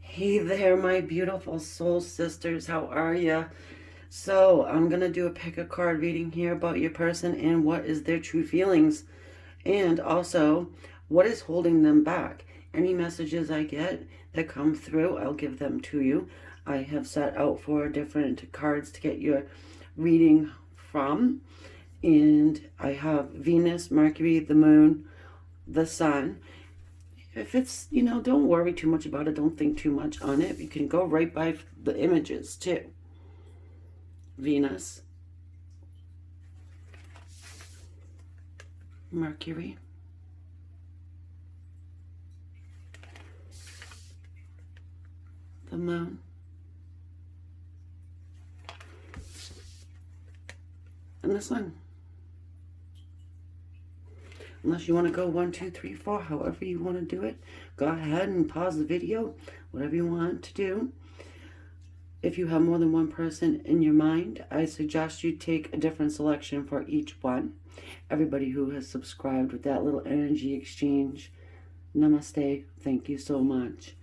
Hey there, my beautiful soul sisters. How are ya? So, I'm going to do a pick a card reading here about your person and what is their true feelings. And also, what is holding them back. Any messages I get that come through, I'll give them to you. I have set out 4 different cards to get your reading from. And I have Venus, Mercury, the Moon, the Sun. If it's, don't worry too much about it. Don't think too much on it. You can go right by the images too. Venus, Mercury, the Moon, and the Sun. Unless you want to go 1, 2, 3, 4, however you want to do it, go ahead and pause the video, whatever you want to do. If you have more than one person in your mind, I suggest you take a different selection for each one. Everybody who has subscribed with that little energy exchange, namaste, thank you so much.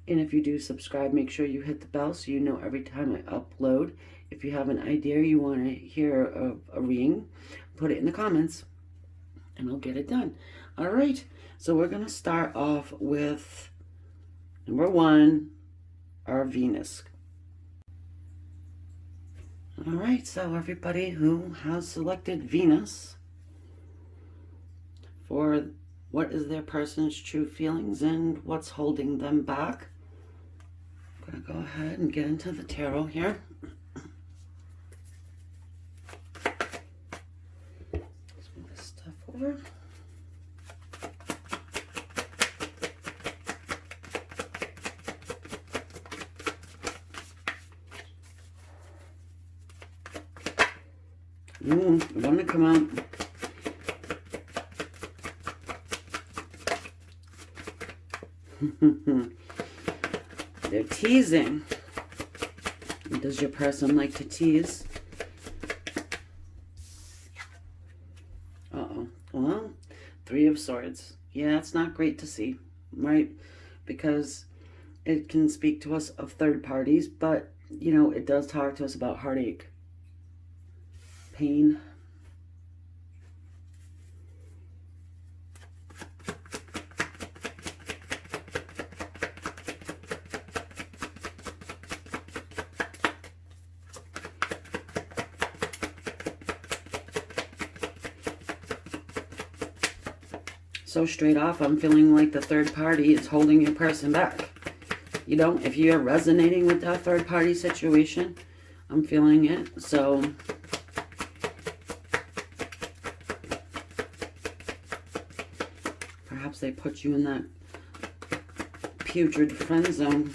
And if you do subscribe, make sure you hit the bell so you know every time I upload. If you have an idea you want to hear a reading, put it in the comments and I'll get it done. All right, so we're going to start off with number 1, our Venus. All right, so everybody who has selected Venus for what is their person's true feelings and what's holding them back, I'm going to go ahead and get into the tarot here. Let's move this stuff over. Want to come out. They're teasing. Does your person like to tease? Uh-oh. Well, 3 of Swords. Yeah, it's not great to see, right? Because it can speak to us of third parties, but, it does talk to us about heartache, pain. So straight off, I'm feeling like the third party is holding your person back. If you're resonating with that third party situation, I'm feeling it. So perhaps they put you in that putrid friend zone.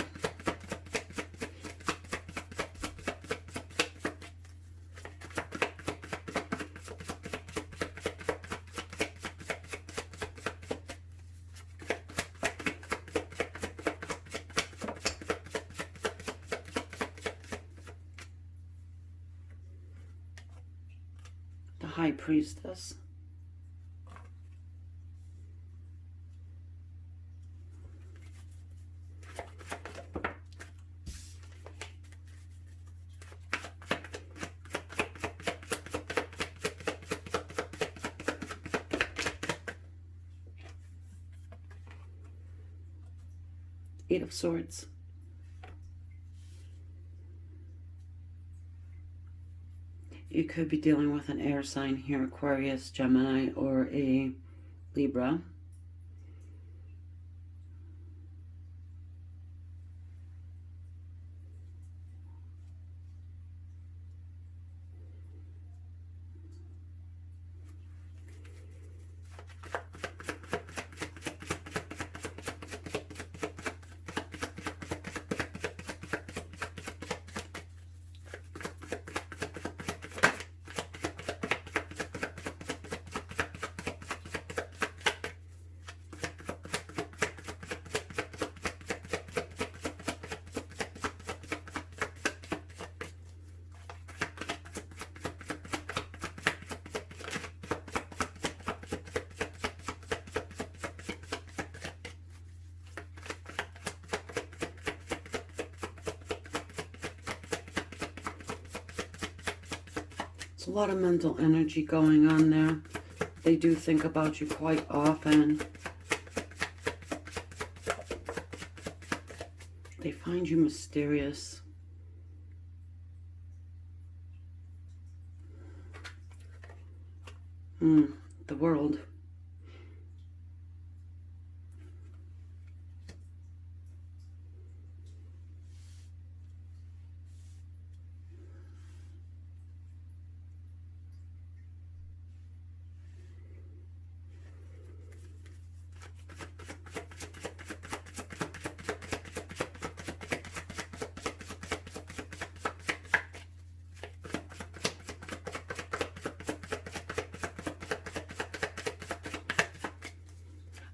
The High Priestess. Eight of Swords. You could be dealing with an air sign here, Aquarius, Gemini, or a Libra. There's a lot of mental energy going on there. They do think about you quite often. They find you mysterious. The World.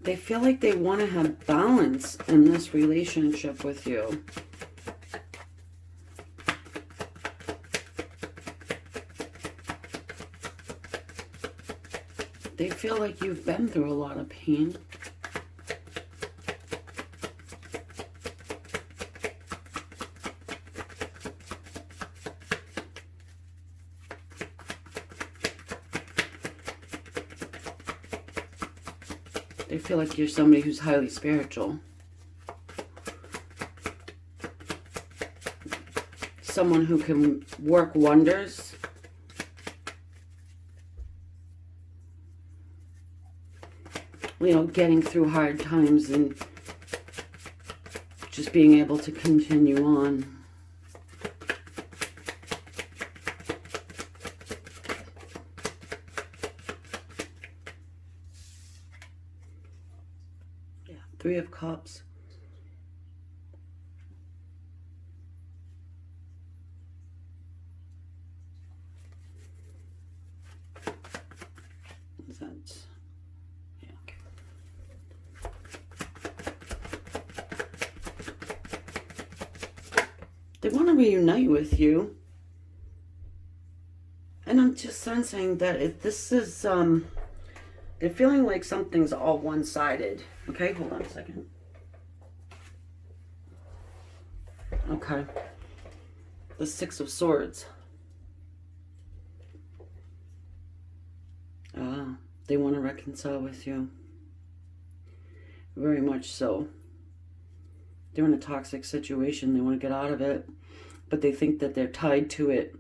They feel like they want to have balance in this relationship with you. They feel like you've been through a lot of pain. They feel like you're somebody who's highly spiritual. Someone who can work wonders. You know, getting through hard times and just being able to continue on. Three of Cups. That's, yeah, okay. They want to reunite with you. And I'm just sensing that if this is, they're feeling like something's all one-sided. Okay, hold on a second. Okay. The Six of Swords. They want to reconcile with you. Very much so. They're in a toxic situation. They want to get out of it. But they think that they're tied to it.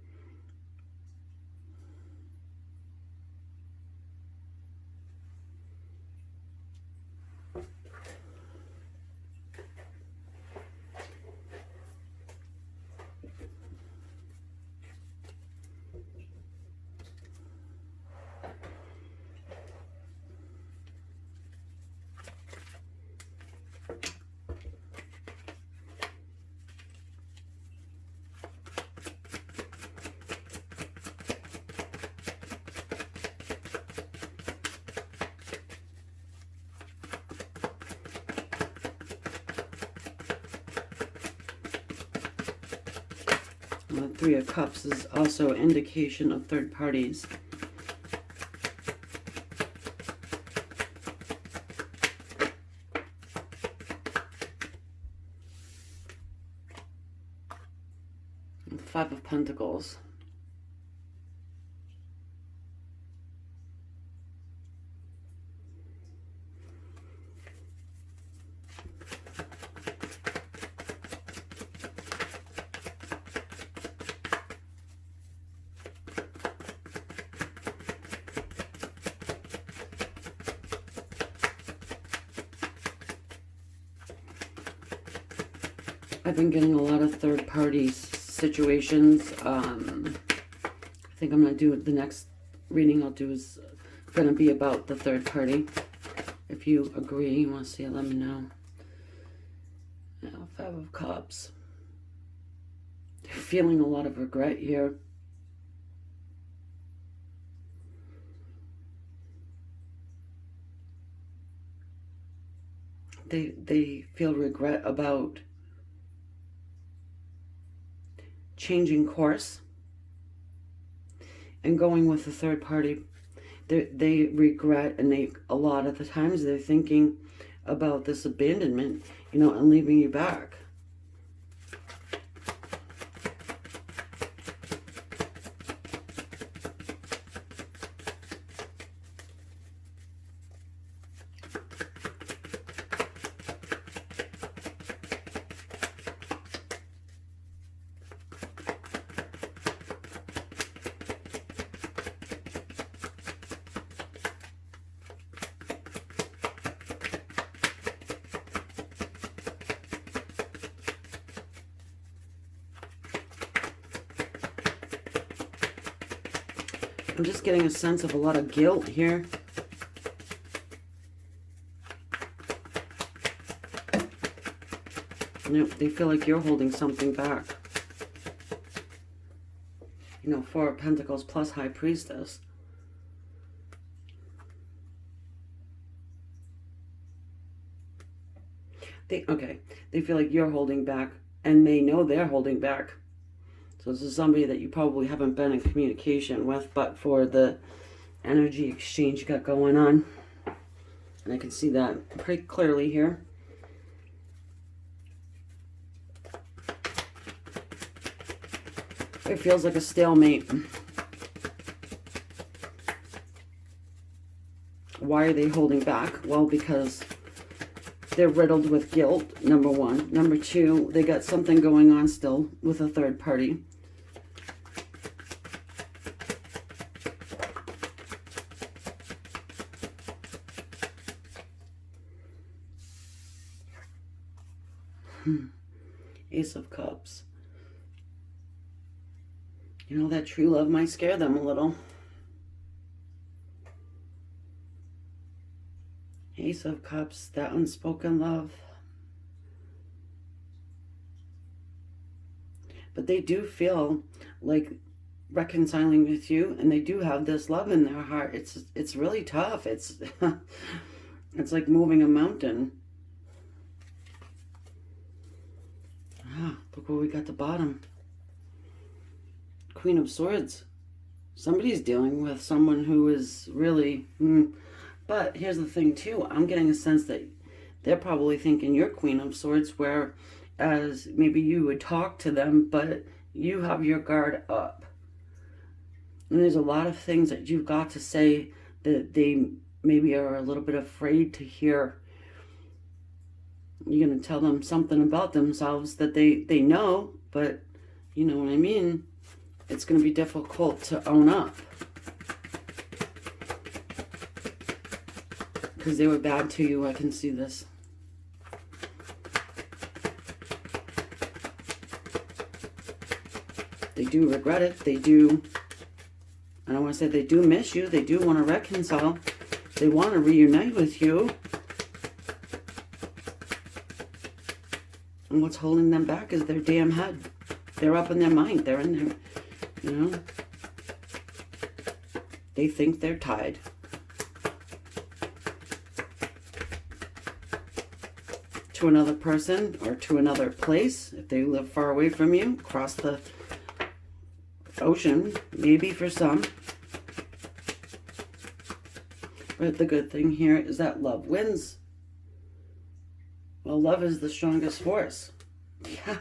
Three of Cups is also an indication of third parties. Five of Pentacles. I've been getting a lot of third party situations. I think I'm going to do the next reading I'll do is going to be about the third party. If you agree, you want to see it, let me know. Now, Five of Cups. They're feeling a lot of regret here. They feel regret about changing course and going with a third party. They regret, and a lot of the times they're thinking about this abandonment, you know, and leaving you back. I'm just getting a sense of a lot of guilt here. Nope, they feel like you're holding something back. You know, Four of Pentacles plus High Priestess. They feel like you're holding back, and they know they're holding back. So this is somebody that you probably haven't been in communication with, but for the energy exchange you got going on. And I can see that pretty clearly here. It feels like a stalemate. Why are they holding back? Well, because they're riddled with guilt, number one. Number two, they got something going on still with a third party. Ace of Cups. You know, that true love might scare them a little. Ace of Cups, that unspoken love. But they do feel like reconciling with you, and they do have this love in their heart. It's really tough. It's it's like moving a mountain. Look what we got at the bottom. Queen of Swords. Somebody's dealing with someone who is really... But here's the thing too. I'm getting a sense that they're probably thinking you're Queen of Swords, whereas maybe you would talk to them, but you have your guard up. And there's a lot of things that you've got to say that they maybe are a little bit afraid to hear. You're going to tell them something about themselves that they know, but you know what I mean? It's going to be difficult to own up. Because they were bad to you, I can see this. They do regret it. They do, I don't want to say they do miss you. They do want to reconcile. They want to reunite with you. And what's holding them back is their damn head. They're up in their mind. They're in there, you know. They think they're tied. To another person or to another place. If they live far away from you, across the ocean, maybe for some. But the good thing here is that love wins. Well, love is the strongest force. Yeah.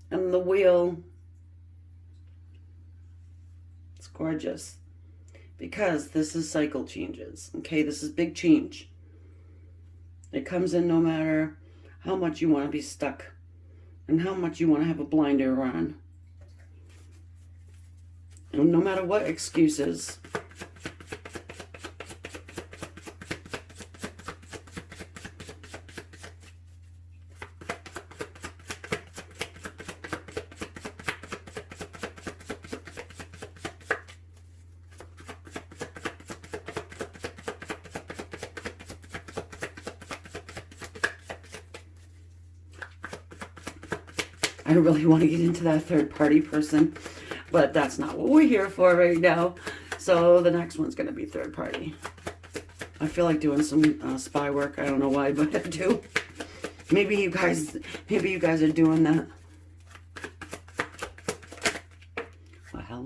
And the wheel, it's gorgeous. Because this is cycle changes. Okay, this is big change. It comes in no matter how much you want to be stuck and how much you want to have a blinder on. And no matter what excuses. I really want to get into that third party person, but that's not what we're here for right now. So the next one's going to be third party. I feel like doing some spy work. I don't know why, but I do. Maybe you guys are doing that. Well, hell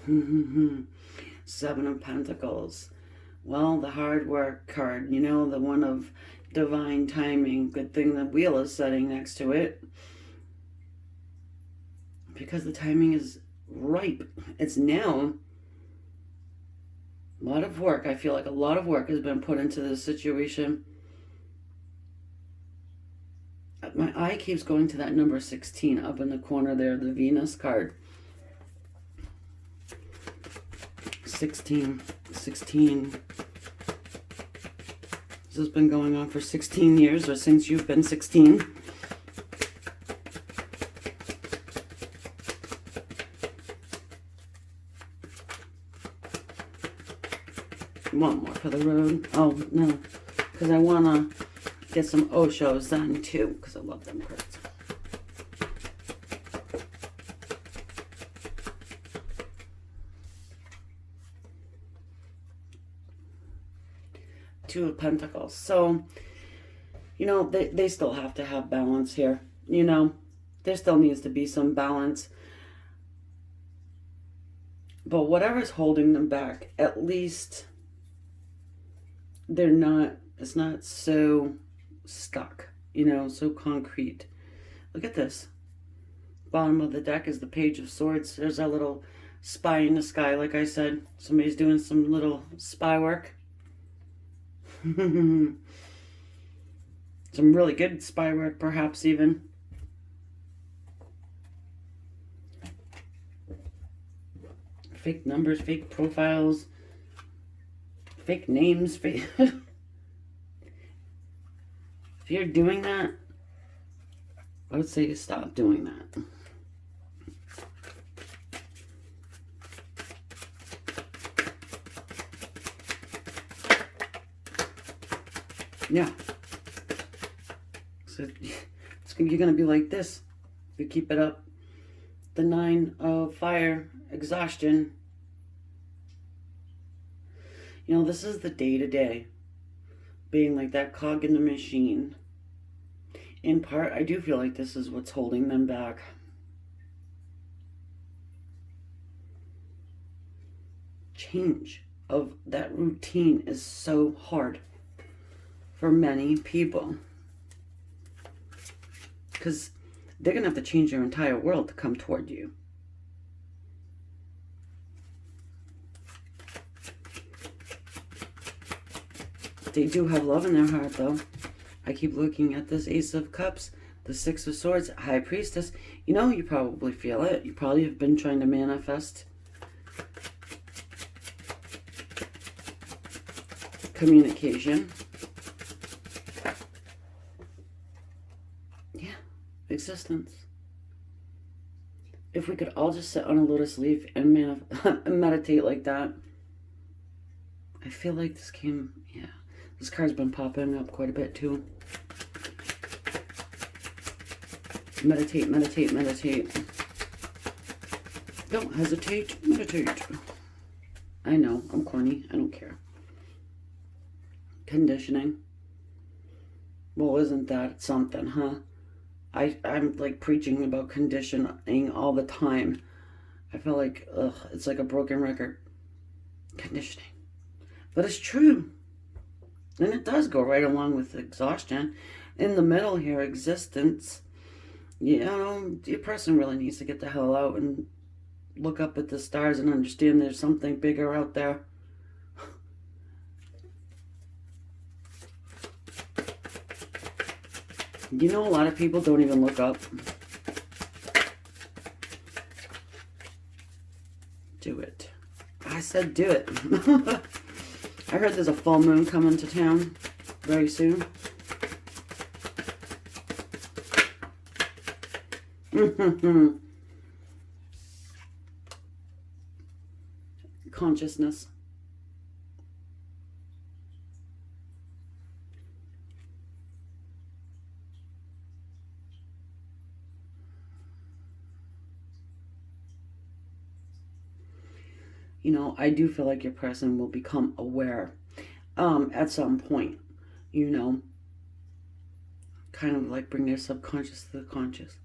no. Seven of Pentacles. Well, the hard work card, you know, the one of divine timing. Good thing the wheel is sitting next to it. Because the timing is ripe. It's now. A lot of work. I feel like a lot of work has been put into this situation. My eye keeps going to that number 16 up in the corner there, the Venus card. 16. This has been going on for 16 years, or since you've been 16. One more for the road. Oh, no. Because I want to get some Oshos then, too. Because I love them cards. Two of Pentacles. So, you know, they still have to have balance here. You know, there still needs to be some balance. But whatever's holding them back, at least they're not, it's not so stuck, you know, so concrete. Look at this. Bottom of the deck is the Page of Swords. There's a little spy in the sky, like I said. Somebody's doing some little spy work. Some really good spy work, perhaps even. Fake numbers, fake profiles, fake names. Fake if you're doing that, I would say to stop doing that. Yeah. So you're going to be like this if you keep it up. The 9 of Fire, exhaustion. You know, this is the day-to-day. Being like that cog in the machine. In part, I do feel like this is what's holding them back. Change of that routine is so hard for many people. Because they're going to have to change their entire world to come toward you. They do have love in their heart, though. I keep looking at this Ace of Cups, the Six of Swords, High Priestess. You know, you probably feel it. You probably have been trying to manifest communication. Yeah, existence. If we could all just sit on a lotus leaf and meditate like that. I feel like this came, yeah. This card's been popping up quite a bit too. Meditate, meditate, meditate. Don't hesitate, meditate. I know, I'm corny. I don't care. Conditioning. Well, isn't that something, huh? I'm like preaching about conditioning all the time. I feel like, it's like a broken record. Conditioning. But it's true. And it does go right along with exhaustion. In the middle here, existence. You know, your person really needs to get the hell out and look up at the stars and understand there's something bigger out there. You know, a lot of people don't even look up. Do it. I said do it. I heard there's a full moon coming to town very soon. Consciousness. You know, I do feel like your person will become aware at some point, you know, kind of like bring their subconscious to the conscious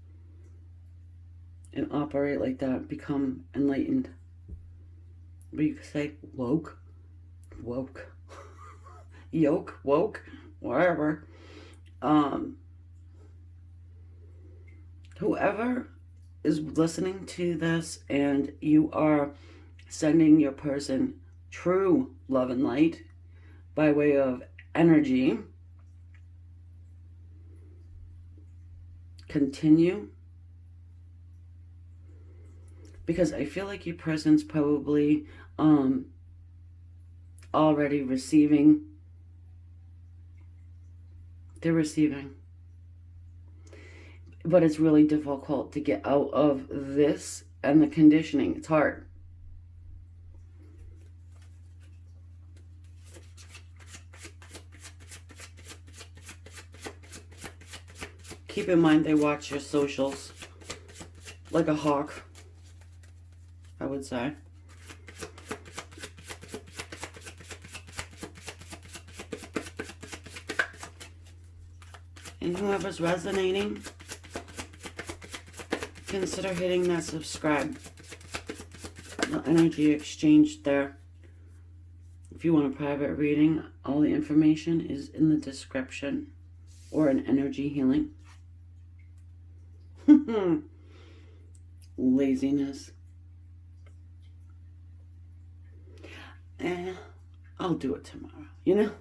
and operate like that, become enlightened. But you could say woke, yoke, woke, wherever. Whoever is listening to this and you are sending your person true love and light by way of energy, continue. Because I feel like your person's probably already receiving. They're receiving. But it's really difficult to get out of this and the conditioning. It's hard. keep in mind they watch your socials like a hawk, I would say. And whoever's resonating, consider hitting that subscribe. The energy exchange there. If you want a private reading, all the information is in the description, or an energy healing. Laziness. I'll do it tomorrow. You know?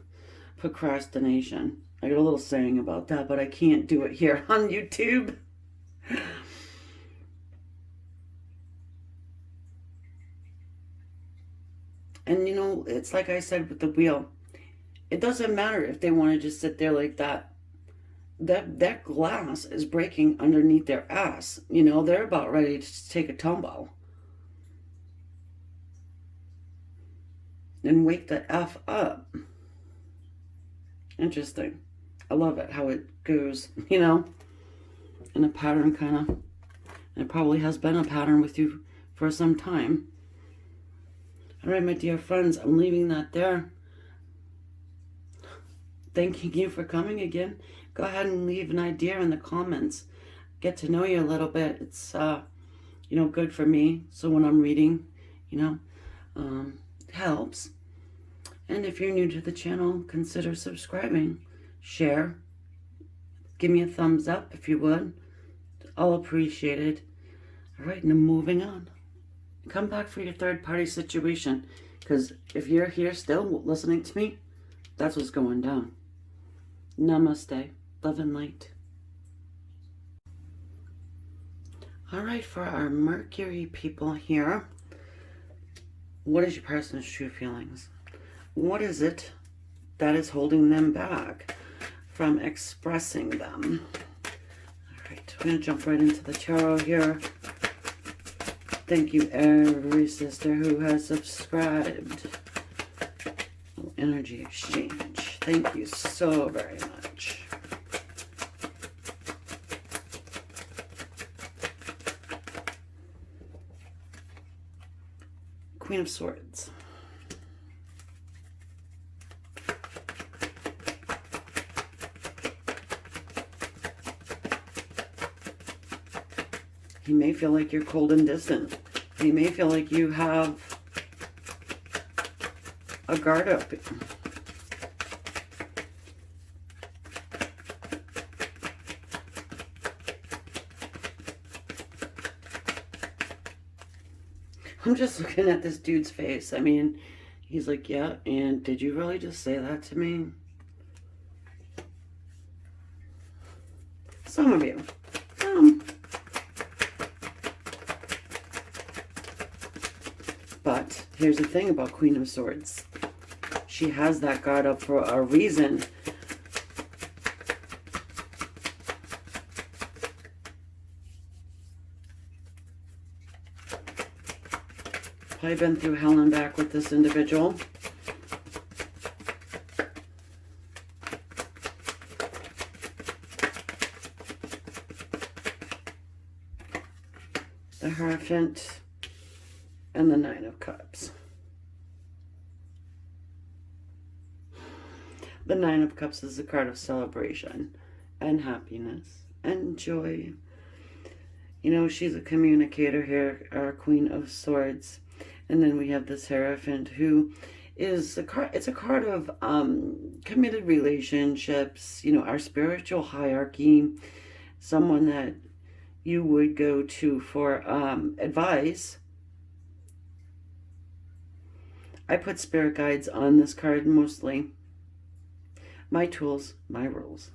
Procrastination. I got a little saying about that, but I can't do it here on YouTube. And you know, it's like I said with the wheel. It doesn't matter if they want to just sit there like that. That glass is breaking underneath their ass. You know, they're about ready to take a tumble. And wake the F up. Interesting. I love it how it goes, you know, in a pattern kind of. And it probably has been a pattern with you for some time. All right, my dear friends, I'm leaving that there. Thanking you for coming again. Go ahead and leave an idea in the comments. Get to know you a little bit. It's, you know, good for me. So when I'm reading, you know, it helps. And if you're new to the channel, consider subscribing. Share. Give me a thumbs up if you would. I'll appreciate it. All right, now moving on. Come back for your third-party situation. Because if you're here still listening to me, that's what's going down. Namaste. Love and light. All right, for our Mercury people here, what is your person's true feelings? What is it that is holding them back from expressing them? All right, we're going to jump right into the tarot here. Thank you, every sister who has subscribed. Energy exchange. Thank you so very much. Queen of Swords. You may feel like you're cold and distant. You may feel like you have a guard up. I'm just looking at this dude's face. I mean, he's like, yeah, and did you really just say that to me? Some of you. But here's the thing about Queen of Swords. She has that guard up for a reason. Probably been through hell and back with this individual. The Hierophant and the Nine of Cups. The Nine of Cups is a card of celebration and happiness and joy. You know, she's a communicator here, our Queen of Swords. And then we have this Hierophant who is a card, it's a card of committed relationships, you know, our spiritual hierarchy, someone that you would go to for advice. I put spirit guides on this card mostly. My tools, my rules.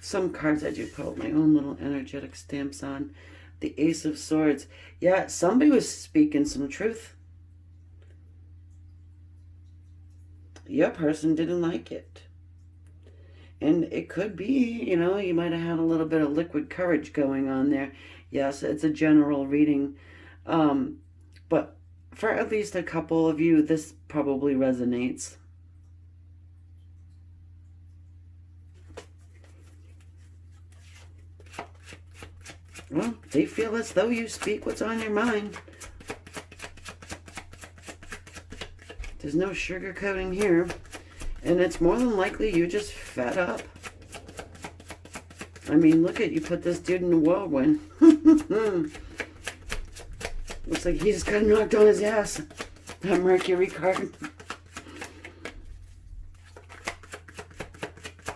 Some cards I do put my own little energetic stamps on. The Ace of Swords. Yeah, somebody was speaking some truth. Your person didn't like it. And it could be, you know, you might have had a little bit of liquid courage going on there. Yes, it's a general reading. But for at least a couple of you, this probably resonates. Well, they feel as though you speak what's on your mind. There's no sugarcoating here. And it's more than likely you just fed up. I mean, look at you put this dude in a whirlwind. Looks like he just got knocked on his ass. That Mercury card.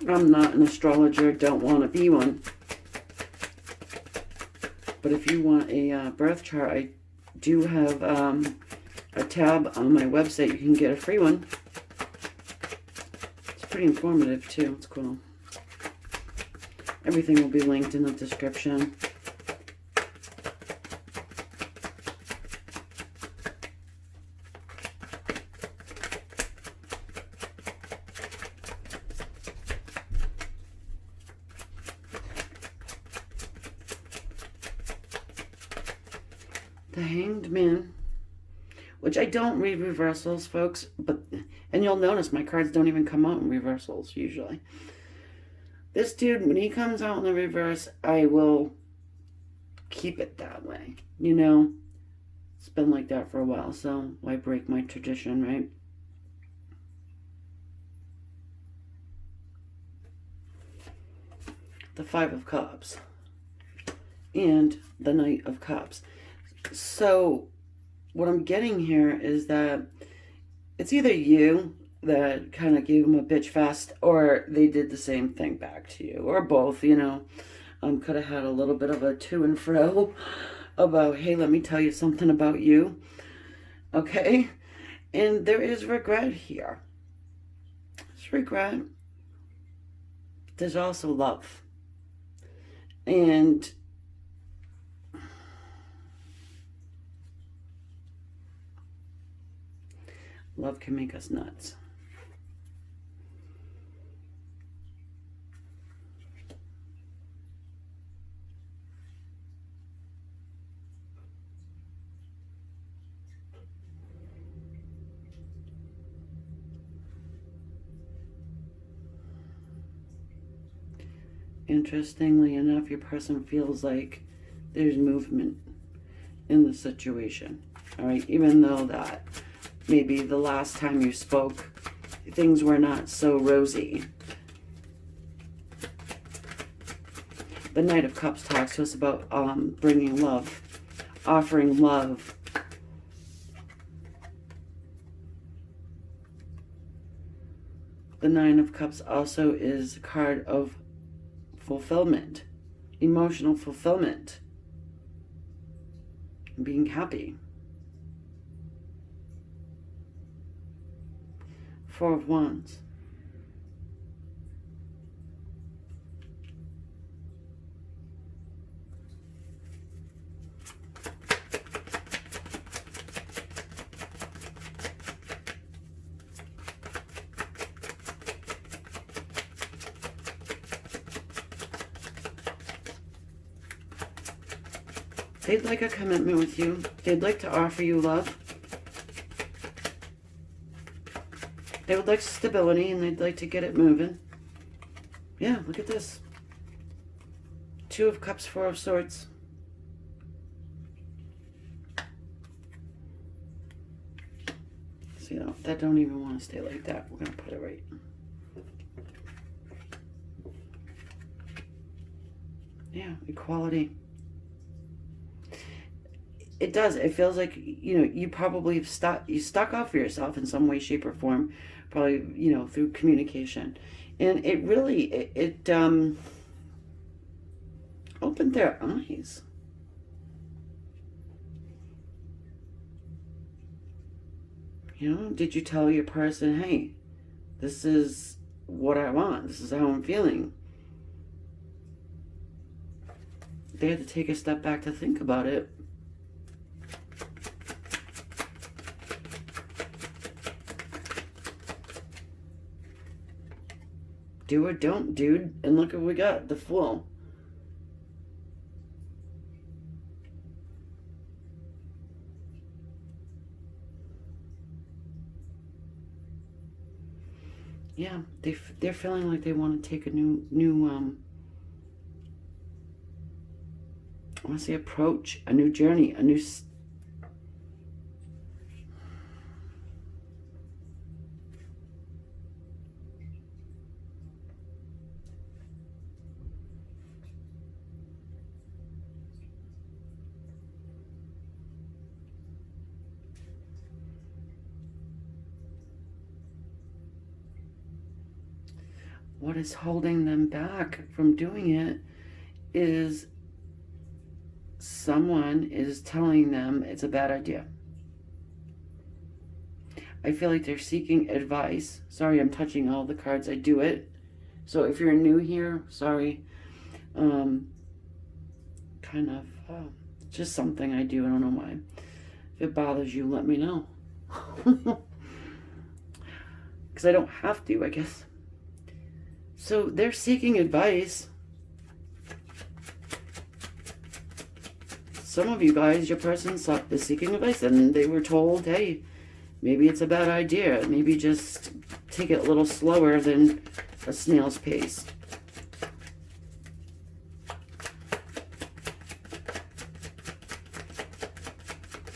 I'm not an astrologer, don't want to be one. But if you want a birth chart, I do have a tab on my website. You can get a free one. It's pretty informative too. It's cool. Everything will be linked in the description. The Hanged Man, which I don't read reversals, folks, and you'll notice my cards don't even come out in reversals usually. This dude, when he comes out in the reverse, I will keep it that way. You know, it's been like that for a while, so why break my tradition, right? The Five of Cups and the Knight of Cups. So what I'm getting here is that it's either you that kind of gave them a bitch fest, or they did the same thing back to you, or both, you know. Could have had a little bit of a to and fro about, hey, let me tell you something about you. Okay? And there is regret here. There's regret. There's also love. And love can make us nuts. Interestingly enough, your person feels like there's movement in the situation. All right, even though that maybe the last time you spoke, things were not so rosy. The Knight of Cups talks to us about bringing love, offering love. The Nine of Cups also is a card of fulfillment, emotional fulfillment, being happy. Four of Wands. They'd like a commitment with you. They'd like to offer you love. They would like stability, and they'd like to get it moving. Yeah, look at this. Two of Cups, Four of Swords. So, you know, that don't even want to stay like that. We're going to put it right. Yeah, equality. It does. It feels like, you know, you probably have stuck up for yourself in some way, shape, or form. Probably, you know, through communication. And it really, it opened their eyes. You know, did you tell your person, hey, this is what I want. This is how I'm feeling. They had to take a step back to think about it. Do or don't, dude. And look what we got. The Fool. Yeah, they're feeling like they want to take a new I want to say approach, a new journey, a new... What is holding them back from doing it is someone is telling them it's a bad idea. I feel like they're seeking advice. Sorry, I'm touching all the cards. I do it. So if you're new here, sorry. Kind of just something I do. I don't know why. If it bothers you, let me know. Because I don't have to, I guess. So they're seeking advice. Some of you guys, your person is seeking advice, and they were told, hey, maybe it's a bad idea. Maybe just take it a little slower than a snail's pace.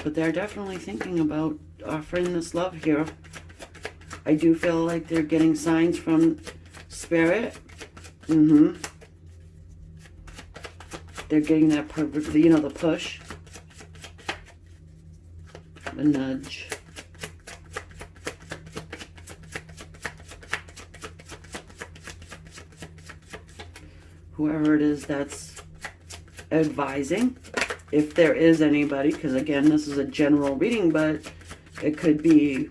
But they're definitely thinking about offering this love here. I do feel like they're getting signs from Spirit. They're getting that, you know, the push, the nudge. Whoever it is that's advising, if there is anybody, because again, this is a general reading, but it could be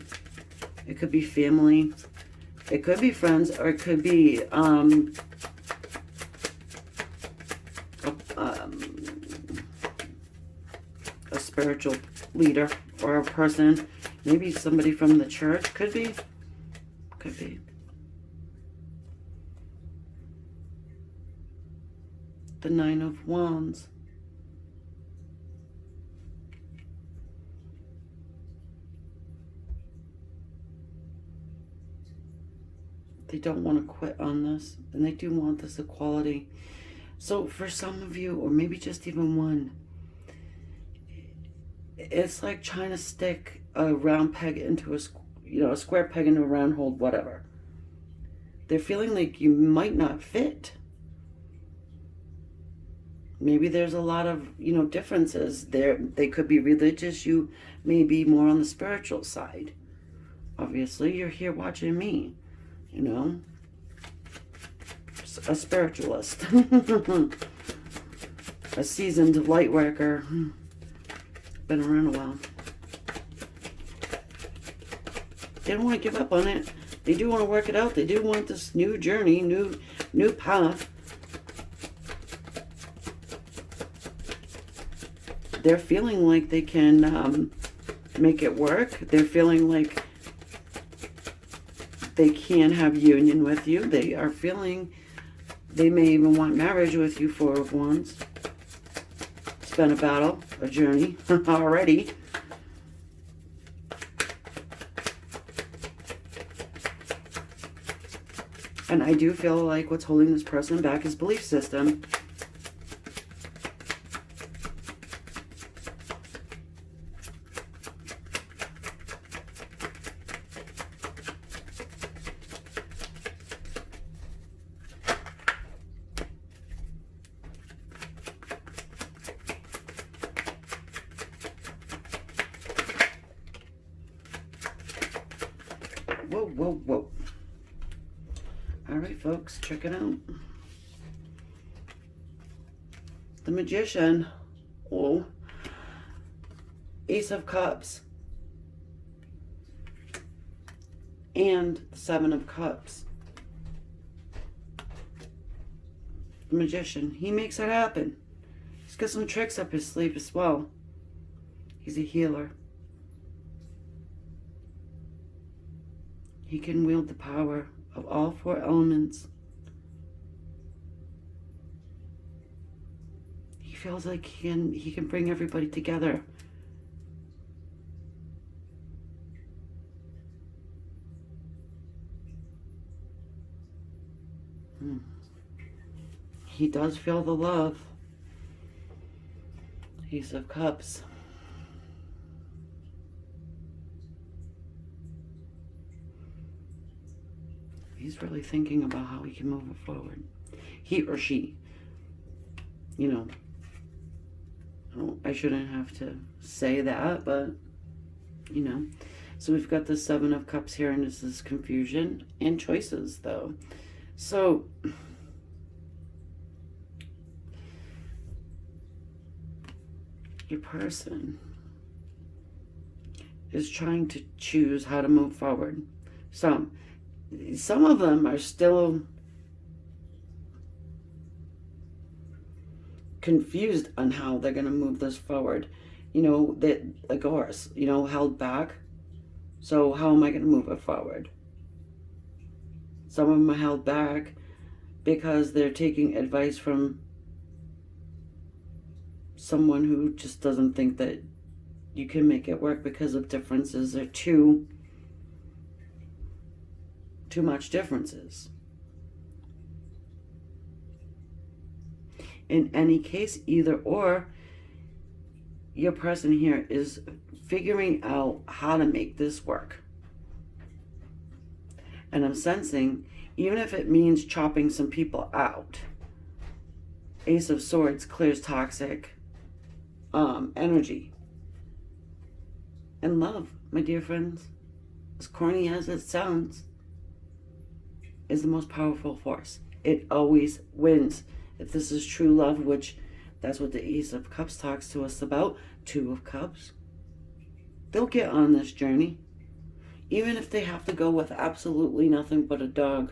family, it could be friends, or it could be a spiritual leader or a person, maybe somebody from the church. Could be. The Nine of Wands. They don't want to quit on this, and they do want this equality. So for some of you, or maybe just even one, it's like trying to stick a round peg into a square peg into a round hole, whatever. They're feeling like you might not fit. Maybe there's a lot of, differences there. They could be religious. You may be more on the spiritual side. Obviously, you're here watching me, a spiritualist, a seasoned light worker. Been around a while. They don't want to give up on it. They do want to work it out. They do want this new journey, new path. They're feeling like they can make it work. They're feeling like they can have union with you. They are feeling they may even want marriage with you, Four of Wands. It's been a battle, a journey already. And I do feel like what's holding this person back is belief system. Whoa. All right, folks, check it out. The Magician. Oh. Ace of Cups. And the Seven of Cups. The Magician. He makes it happen. He's got some tricks up his sleeve as well. He's a healer. He can wield the power of all four elements. He feels like he can bring everybody together. He does feel the love. Ace of Cups. He's really thinking about how he can move it forward. He or she. You know, I shouldn't have to say that, but, you know. So we've got the Seven of Cups here, and this is confusion and choices, though. So, your person is trying to choose how to move forward. Some of them are still confused on how they're going to move this forward. You know, that like a horse, you know, held back. So how am I going to move it forward? Some of them are held back because they're taking advice from someone who just doesn't think that you can make it work because of differences or too much differences. In any case, either or, your person here is figuring out how to make this work. And I'm sensing, even if it means chopping some people out, Ace of Swords clears toxic energy. And love, my dear friends, as corny as it sounds, is the most powerful force. It always wins. If this is true love, which that's what the Ace of Cups talks to us about, Two of Cups, they'll get on this journey. Even if they have to go with absolutely nothing but a dog.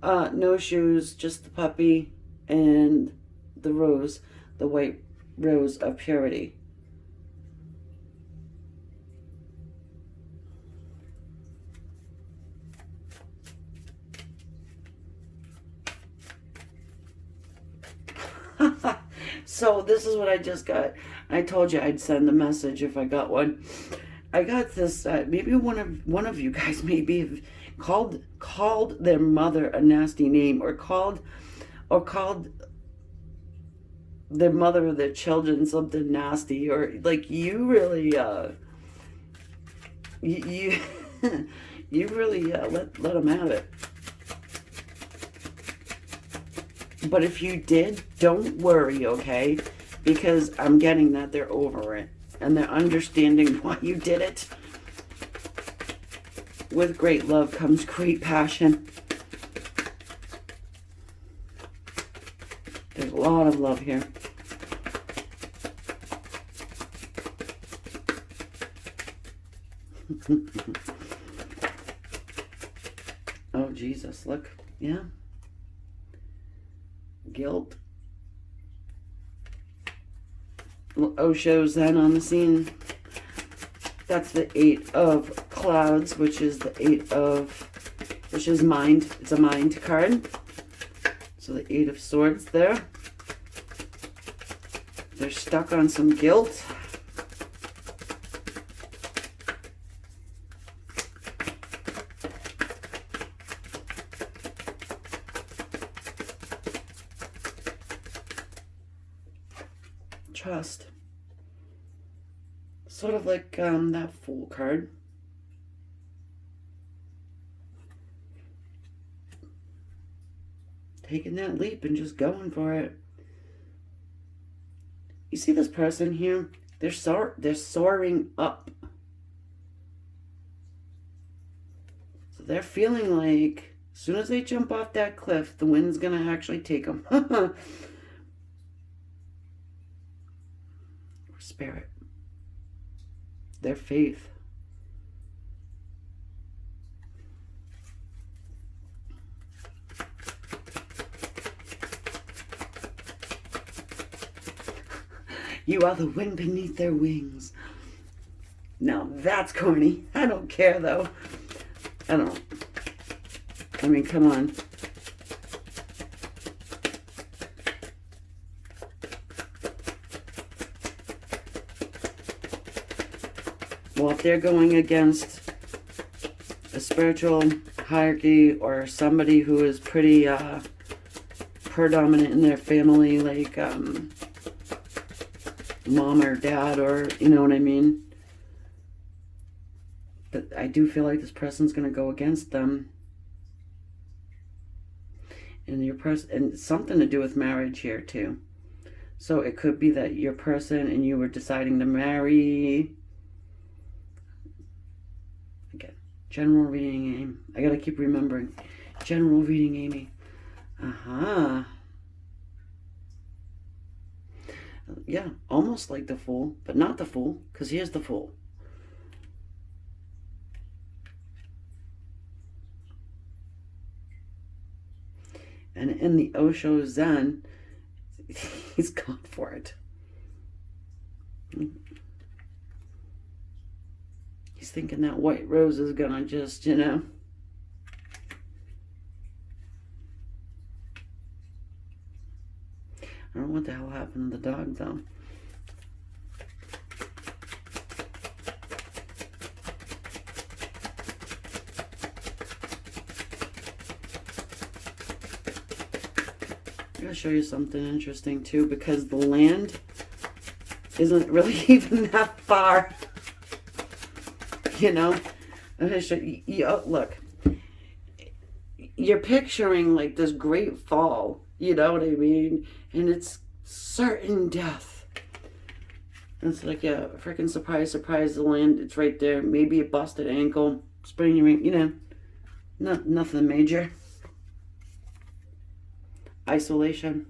No shoes, just the puppy and the rose, the white rose of purity. So this is what I just got. I told you I'd send a message if I got one. I got this. Maybe one of you guys maybe have called their mother a nasty name, or called their mother or their children something nasty, or like you really you you really let them have it. But if you did, don't worry, okay? Because I'm getting that they're over it. And they're understanding why you did it. With great love comes great passion. There's a lot of love here. Oh, Jesus, look. Yeah. Guilt. Osho's then on the scene. That's the Eight of Clouds, which is which is mind. It's a mind card. So the Eight of Swords there. They're stuck on some guilt. Trust. Sort of like that Fool card. Taking that leap and just going for it. You see this person here? They're soaring up. So they're feeling like as soon as they jump off that cliff, the wind's going to actually take them. Spirit, their faith. You are the wind beneath their wings. Now that's corny. I don't care though. I mean, come on. Well, if they're going against a spiritual hierarchy or somebody who is pretty predominant in their family, like mom or dad, or you know what I mean. But I do feel like this person's going to go against them. And your person, and something to do with marriage here too. So it could be that your person and you were deciding to marry. Again, general reading, Amy. I gotta keep remembering. General reading, Amy. Yeah, almost like the Fool, but not the Fool, because here's the Fool. And in the Osho Zen, he's gone for it. He's thinking that white rose is gonna just, you know. I don't know what the hell happened to the dog, though. I'm going to show you something interesting, too, because the land isn't really even that far. You know? I'm going to show you. Oh, look. You're picturing, like, this great fall. You know what I mean? And it's certain death. And it's like, yeah, freaking surprise, surprise, the land, it's right there. Maybe a busted ankle, sprain your ankle, you know, nothing major. Isolation.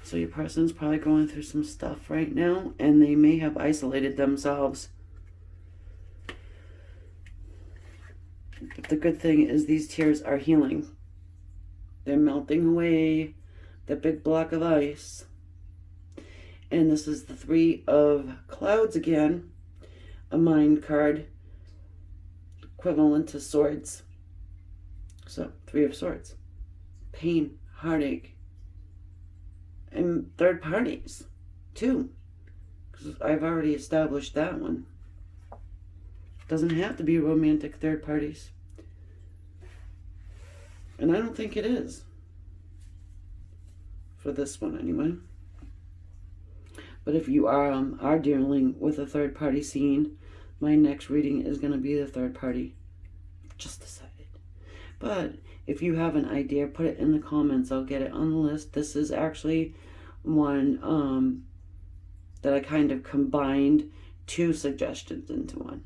So your person's probably going through some stuff right now, and they may have isolated themselves. But the good thing is these tears are healing. They're melting away the big block of ice. And this is the Three of Clouds again. A mind card equivalent to swords. So, Three of Swords. Pain, heartache, and third parties, too. Because I've already established that one. Doesn't have to be romantic third parties. And I don't think it is. For this one, anyway. But if you are dealing with a third party scene, my next reading is going to be the third party. Just decided. But if you have an idea, put it in the comments. I'll get it on the list. This is actually one that I kind of combined two suggestions into one.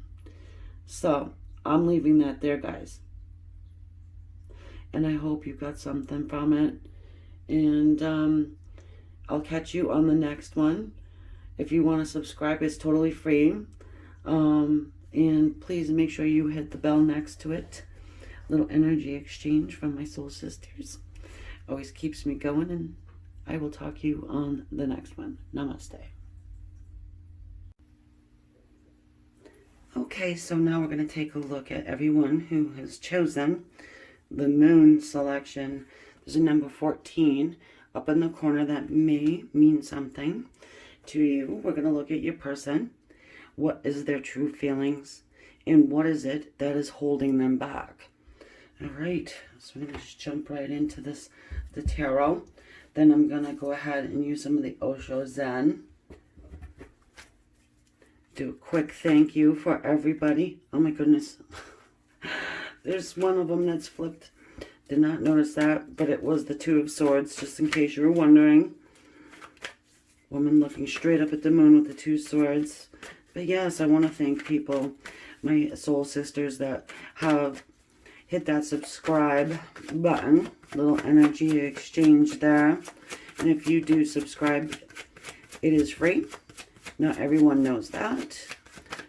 So I'm leaving that there, guys. And I hope you got something from it. And I'll catch you on the next one. If you want to subscribe, it's totally free. And please make sure you hit the bell next to it. Little energy exchange from my soul sisters. Always keeps me going, and I will talk to you on the next one. Namaste. Okay, so now we're going to take a look at everyone who has chosen the moon selection. There's a number 14 up in the corner that may mean something to you. We're going to look at your person. What is their true feelings? And what is it that is holding them back? All right, so I'm going to just jump right into this, the tarot. Then I'm going to go ahead and use some of the Osho Zen. Do a quick thank you for everybody. Oh my goodness. There's one of them that's flipped. Did not notice that, but it was the Two of Swords, just in case you were wondering. Woman looking straight up at the moon with the two swords. But yes, I want to thank people, my soul sisters that have hit that subscribe button. Little energy exchange there. And if you do subscribe, it is free. Not everyone knows that.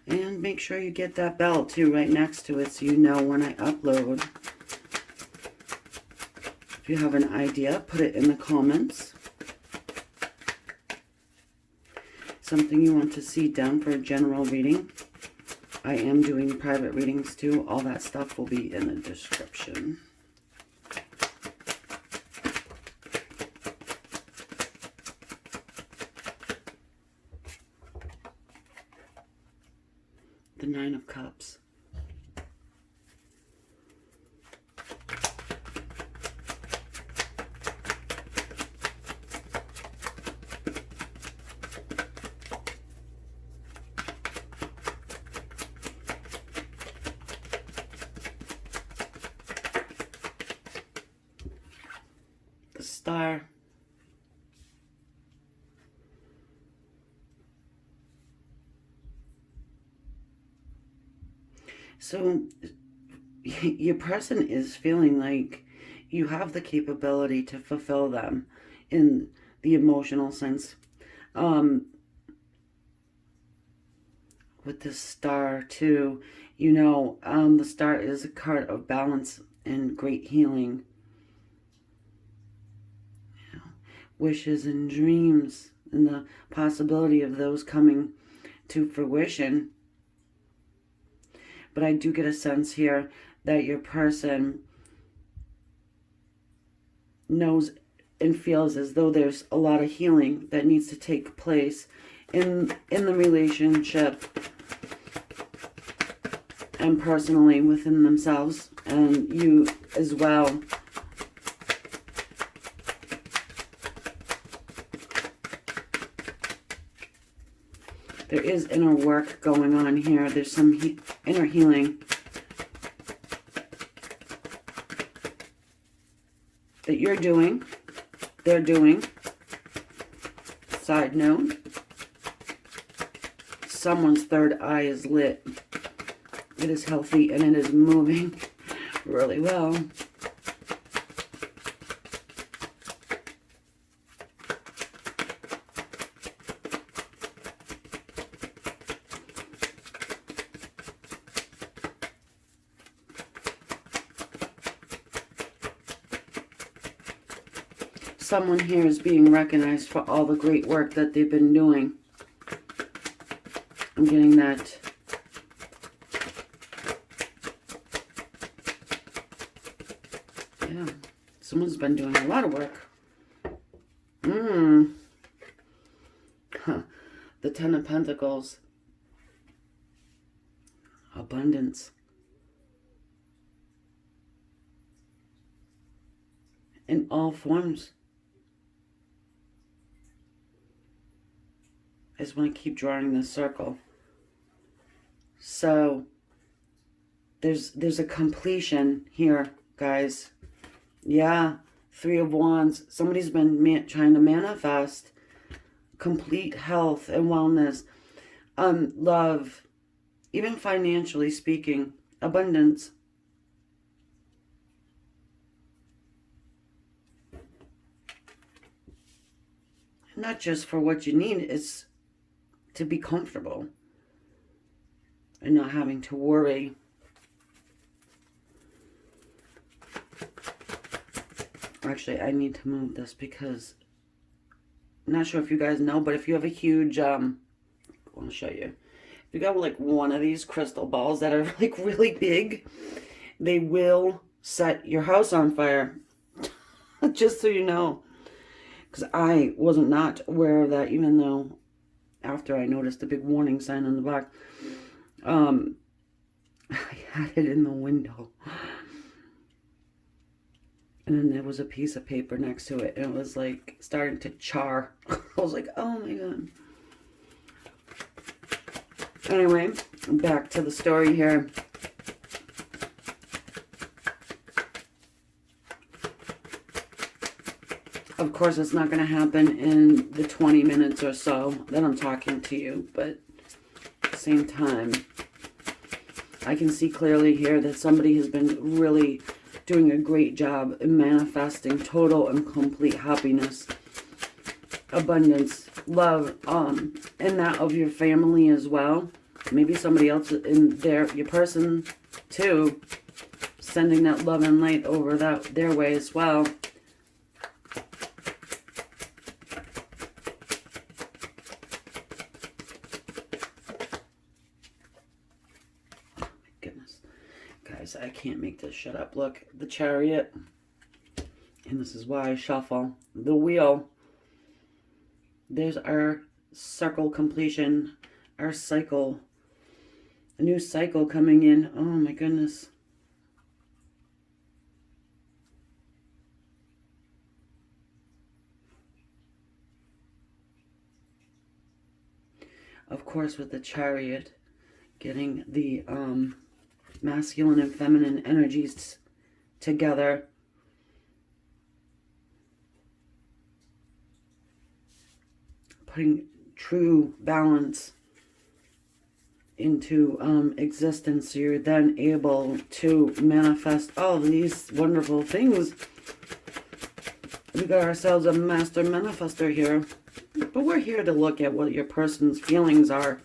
And make sure you get that bell too right next to it so you know when I upload. If you have an idea, put it in the comments. Something you want to see done for a general reading. I am doing private readings too. All that stuff will be in the description. Cups. The Star. So your person is feeling like you have the capability to fulfill them in the emotional sense. With the Star too, the Star is a card of balance and great healing. Wishes and dreams and the possibility of those coming to fruition. But I do get a sense here that your person knows and feels as though there's a lot of healing that needs to take place in the relationship and personally within themselves and you as well. There is inner work going on here. There's some inner healing that you're doing, they're doing. Side note, someone's third eye is lit. It is healthy and it is moving really well. Someone here is being recognized for all the great work that they've been doing. I'm getting that. Yeah, someone's been doing a lot of work. The Ten of Pentacles. Abundance. In all forms. I just want to keep drawing this circle. So there's a completion here, guys. Yeah, Three of Wands. Somebody's been trying to manifest complete health and wellness, love, even financially speaking, abundance. Not just for what you need, it's to be comfortable and not having to worry. Actually, I need to move this because I'm not sure if you guys know, but if you have a huge, I'll show you. If you got like one of these crystal balls that are like really big, they will set your house on fire. Just so you know. Because I wasn't not aware of that, even though after I noticed the big warning sign on the back, I had it in the window. And then there was a piece of paper next to it, and it was like starting to char. I was like, oh my god. Anyway, back to the story here. Of course, it's not going to happen in the 20 minutes or so that I'm talking to you, but at the same time, I can see clearly here that somebody has been really doing a great job in manifesting total and complete happiness, abundance, love, and that of your family as well. Maybe somebody else in there, your person too, sending that love and light over their way as well. Guys, I can't make this shut up. Look, the Chariot. And this is why I shuffle. The Wheel. There's our circle completion. Our cycle A new cycle coming in. Oh my goodness. Of course, with the Chariot, getting the masculine and feminine energies together. Putting true balance into existence, so you're then able to manifest all these wonderful things. We got ourselves a master manifester here, but we're here to look at what your person's feelings are.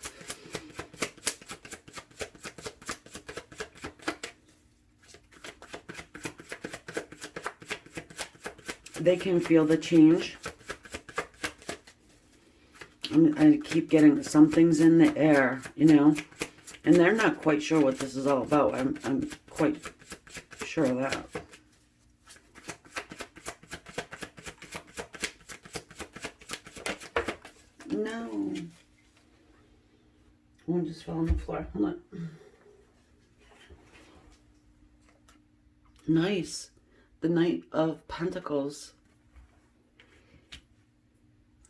They can feel the change. I keep getting something's in the air, you know, and they're not quite sure what this is all about. I'm quite sure of that. No. One just fell on the floor. Hold on. Nice. The Knight of Pentacles.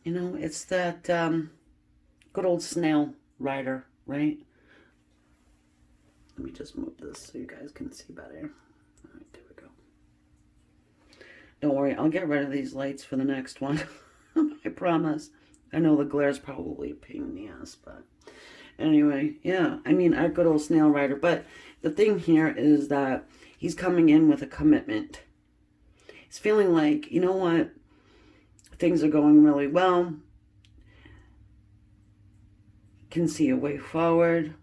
You know, it's that good old snail rider, right? Let me just move this so you guys can see better. All right, there we go. Don't worry, I'll get rid of these lights for the next one. I promise. I know the glare's probably a pain in the ass, but anyway, yeah. I mean, our good old snail rider. But the thing here is that he's coming in with a commitment. He's feeling like, you know what? Things are going really well. Can see a way forward.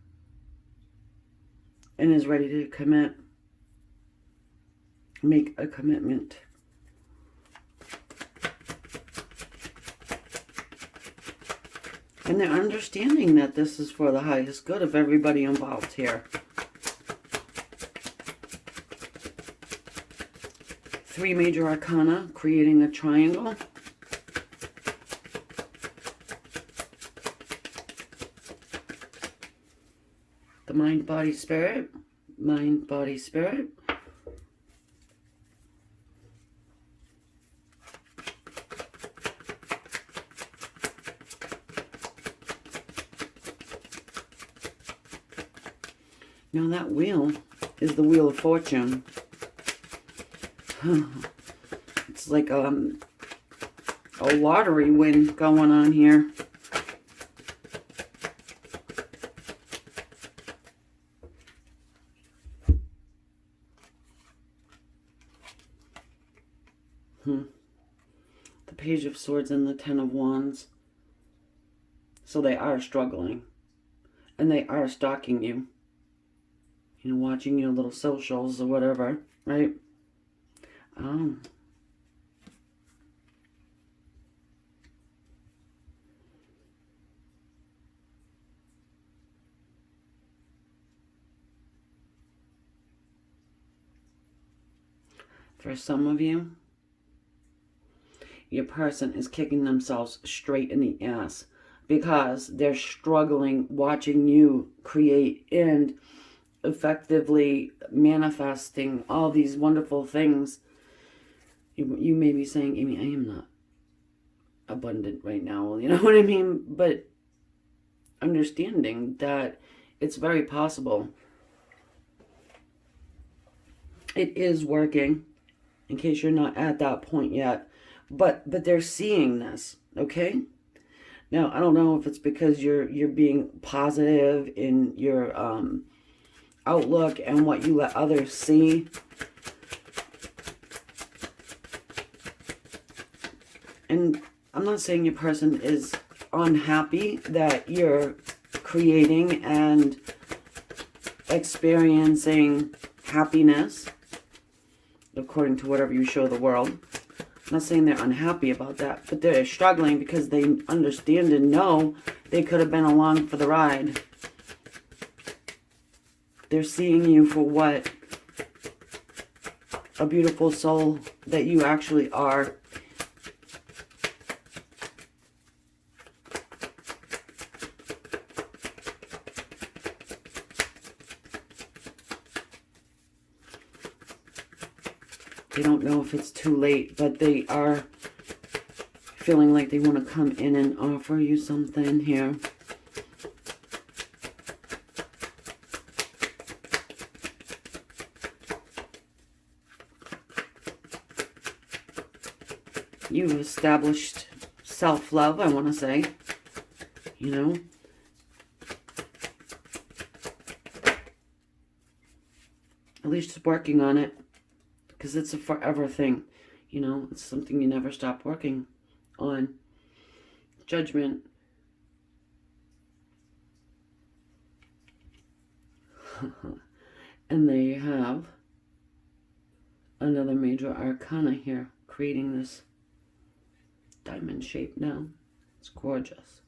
And is ready to commit. Make a commitment. And they're understanding that this is for the highest good of everybody involved here. 3 major arcana, creating a triangle. The mind, body, spirit. Mind, body, spirit. Now that wheel is the Wheel of Fortune. It's like a lottery win going on here. The Page of Swords and the Ten of Wands. So they are struggling. And they are stalking you. You know, watching your little socials or whatever, right? For some of you, your person is kicking themselves straight in the ass because they're struggling watching you create and effectively manifesting all these wonderful things. You may be saying, Amy, I am not abundant right now. You know what I mean? But understanding that it's very possible. It is working, in case you're not at that point yet. But they're seeing this, okay? Now, I don't know if it's because you're being positive in your outlook and what you let others see. And I'm not saying your person is unhappy that you're creating and experiencing happiness according to whatever you show the world. I'm not saying they're unhappy about that, but they're struggling because they understand and know they could have been along for the ride. They're seeing you for what a beautiful soul that you actually are. They don't know if it's too late, but they are feeling like they want to come in and offer you something here. You've established self-love, I want to say, you know. At least working on it, because it's a forever thing, you know. It's something you never stop working on. Judgment. And there you have another major arcana here, creating this diamond shape now. It's gorgeous.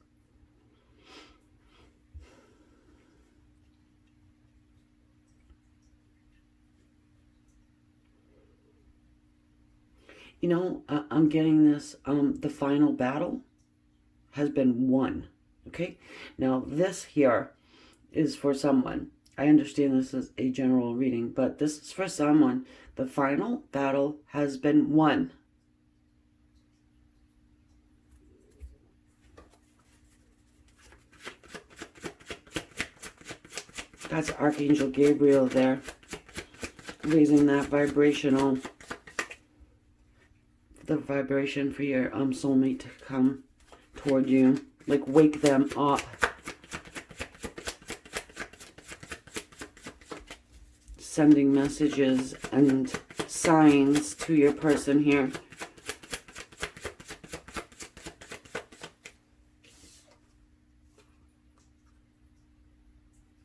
You know, I'm getting this, the final battle has been won, okay? Now, this here is for someone. I understand this is a general reading, but this is for someone. The final battle has been won. That's Archangel Gabriel there, raising that vibrational, the vibration for your soulmate to come toward you, like wake them up. Sending messages and signs to your person here.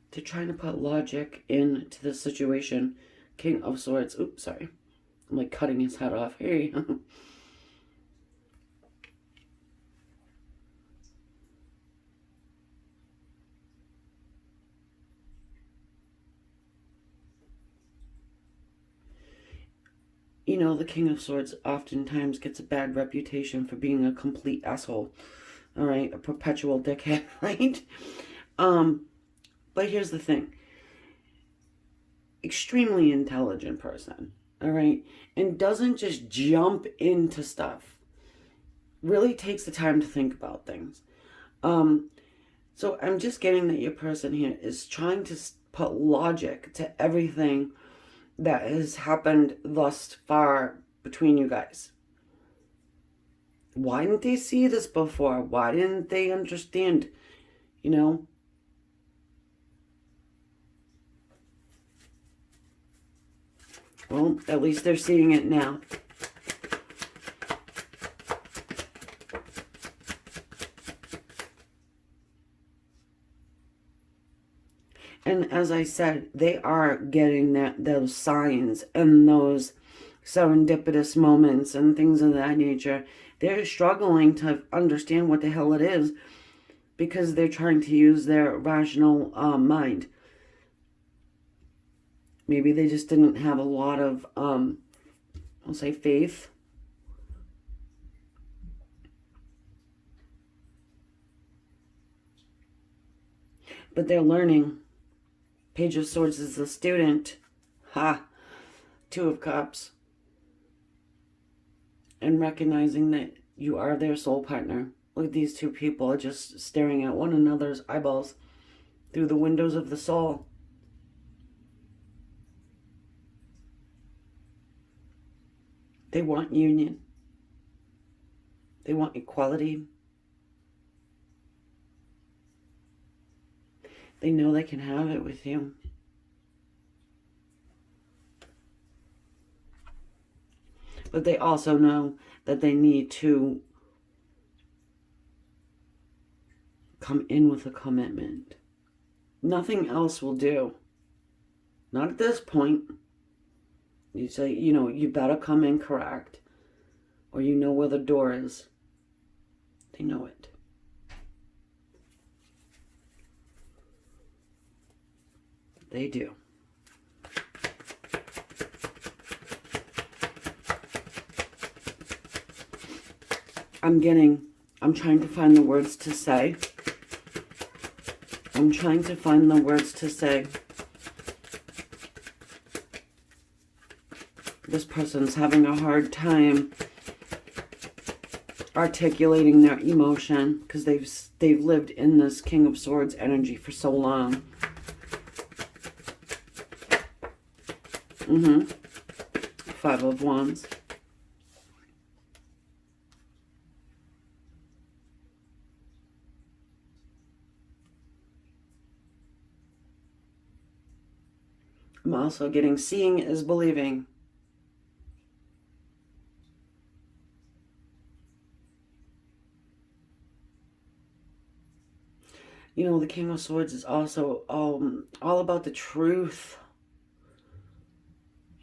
They're trying to put logic into the situation. King of Swords. Oops, sorry. I'm like cutting his head off. Here you go. You know, the King of Swords oftentimes gets a bad reputation for being a complete asshole. All right, a perpetual dickhead, right? But here's the thing. Extremely intelligent person, all right? And doesn't just jump into stuff. Really takes the time to think about things. So I'm just getting that your person here is trying to put logic to everything that has happened thus far between you guys. Why didn't they see this before? Why didn't they understand, you know? Well, at least they're seeing it now. And as I said, they are getting those signs and those serendipitous moments and things of that nature. They're struggling to understand what the hell it is because they're trying to use their rational mind. Maybe they just didn't have a lot of, I'll say, faith. But they're learning. Page of Swords is the student. Ha! Two of Cups. And recognizing that you are their soul partner. Look at these two people just staring at one another's eyeballs through the windows of the soul. They want union. They want equality. They know they can have it with you. But they also know that they need to come in with a commitment. Nothing else will do. Not at this point. You say, you know, you better come in correct. Or you know where the door is. They know it. They do. I'm trying to find the words to say. I'm trying to find the words to say this person's having a hard time articulating their emotion because they've lived in this King of Swords energy for so long. Five of Wands. I'm also getting seeing is believing. You know, the King of Swords is also all about the truth.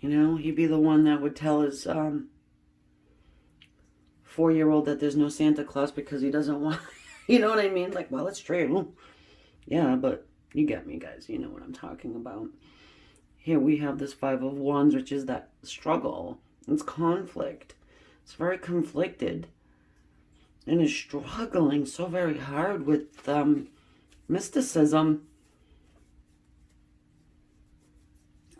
You know, he'd be the one that would tell his 4-year-old that there's no Santa Claus because he doesn't want, you know what I mean? Like, well, it's true. Yeah, but you get me, guys. You know what I'm talking about. Here we have this Five of Wands, which is that struggle. It's conflict. It's very conflicted. And is struggling so very hard with mysticism.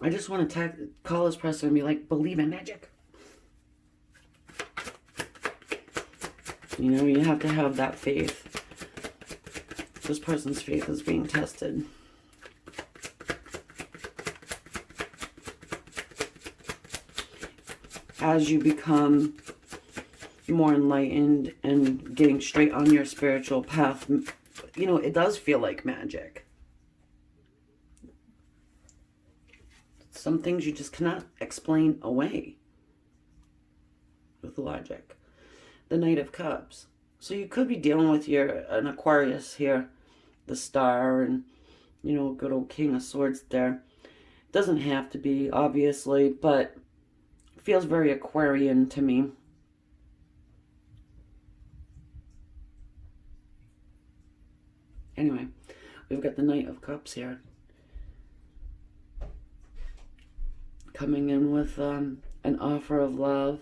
I just want to call this person and be like, believe in magic. You know, you have to have that faith. This person's faith is being tested. As you become more enlightened and getting straight on your spiritual path, you know, it does feel like magic. Some things you just cannot explain away with logic. The Knight of Cups. So you could be dealing with an Aquarius here, the Star, and, you know, good old King of Swords there. Doesn't have to be, obviously, but it feels very Aquarian to me. Anyway, we've got the Knight of Cups here. Coming in with an offer of love.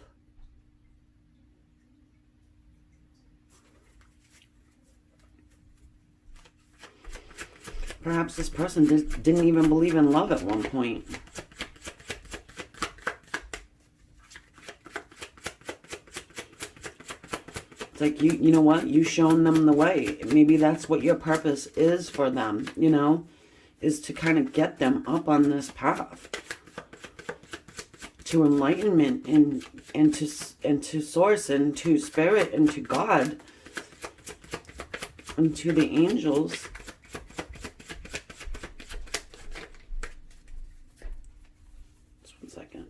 Perhaps this person didn't even believe in love at one point. It's like, you know what? You've shown them the way. Maybe that's what your purpose is for them, you know, is to kind of get them up on this path to enlightenment and to source and to spirit and to God and to the angels. Just 1 second.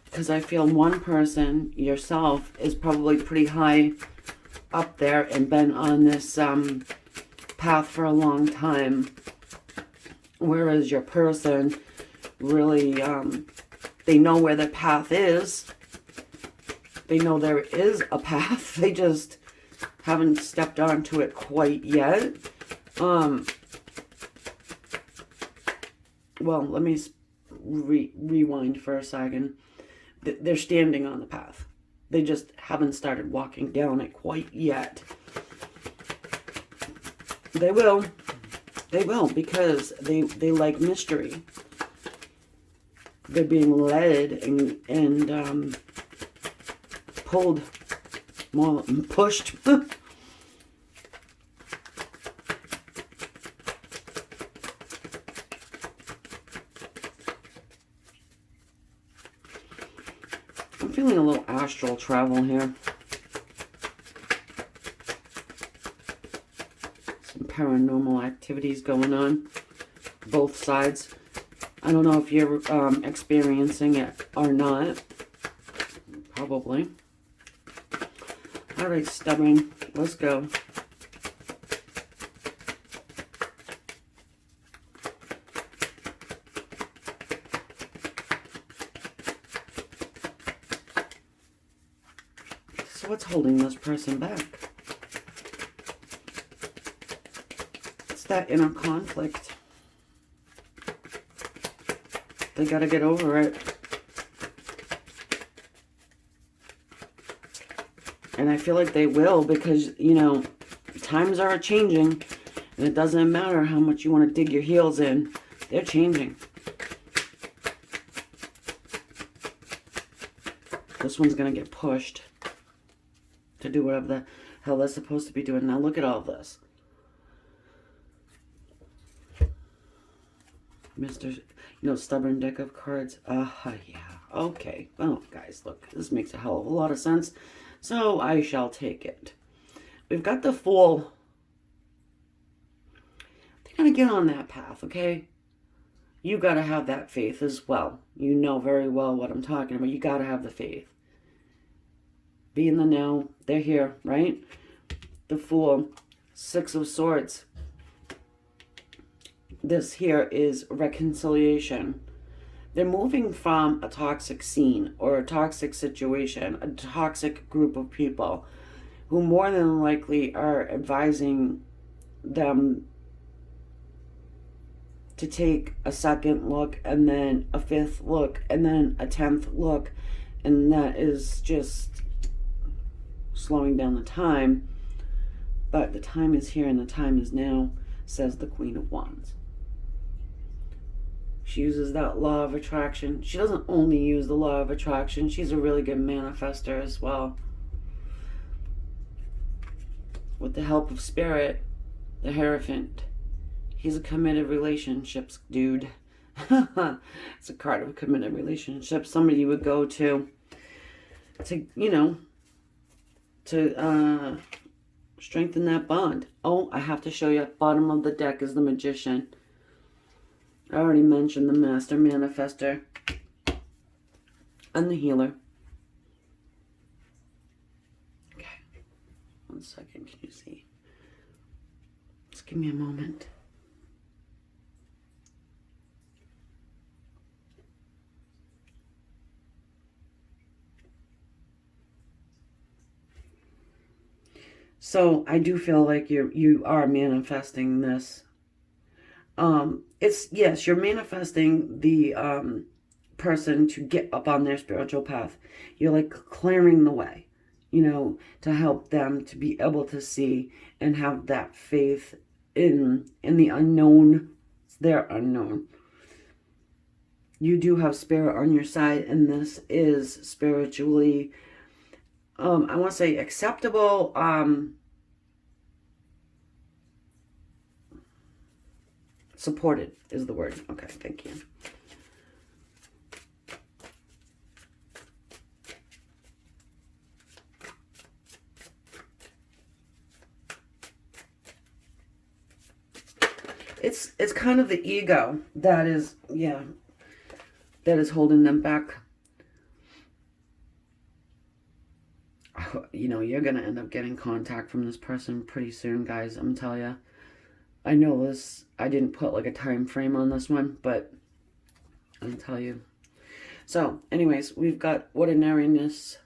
Because I feel one person, yourself, is probably pretty high up there and been on this path for a long time. Whereas your person really, they know where the path is. They know there is a path. They just haven't stepped onto it quite yet. Well, let me rewind for a second. They're standing on the path. They just haven't started walking down it quite yet. They will. They will, because they like mystery. They're being led and pulled, more pushed. I'm feeling a little astral travel here. Some paranormal activities going on. Both sides. I don't know if you're experiencing it or not. Probably. Alright, stubborn. Let's go. So what's holding this person back? It's that inner conflict. They gotta get over it. And I feel like they will, because, you know, times are changing. And it doesn't matter how much you want to dig your heels in. They're changing. This one's going to get pushed to do whatever the hell they're supposed to be doing. Now look at all this. Mr. Stubborn deck of cards. Yeah. Okay. Well, guys, look. This makes a hell of a lot of sense. So I shall take it. We've got the Fool. They're going to get on that path, okay? You got to have that faith as well. You know very well what I'm talking about. You got to have the faith. Be in the know. They're here, right? The Fool. Six of Swords. This here is reconciliation. They're moving from a toxic scene or a toxic situation, a toxic group of people who more than likely are advising them to take a second look and then a fifth look and then a 10th look, and that is just slowing down the time. But the time is here and the time is now, says the Queen of Wands. She uses that law of attraction. She doesn't only use the law of attraction. She's a really good manifester as well. With the help of Spirit, the Hierophant. He's a committed relationships dude. It's a card of a committed relationship. Somebody you would go to strengthen that bond. Oh, I have to show you. Bottom of the deck is the Magician. I already mentioned the Master Manifester and the Healer. Okay. 1 second. Can you see? Just give me a moment. So I do feel like you are manifesting this. Yes, you're manifesting the person to get up on their spiritual path. You're like clearing the way, to help them to be able to see and have that faith in the unknown. It's their unknown. You do have Spirit on your side, and this is spiritually, I want to say acceptable, supported is the word. Okay, thank you. It's kind of the ego that is, that is holding them back. You're going to end up getting contact from this person pretty soon, guys. I'm telling you. I know this, I didn't put like a time frame on this one, but I'll tell you. So, anyways, we've got ordinariness.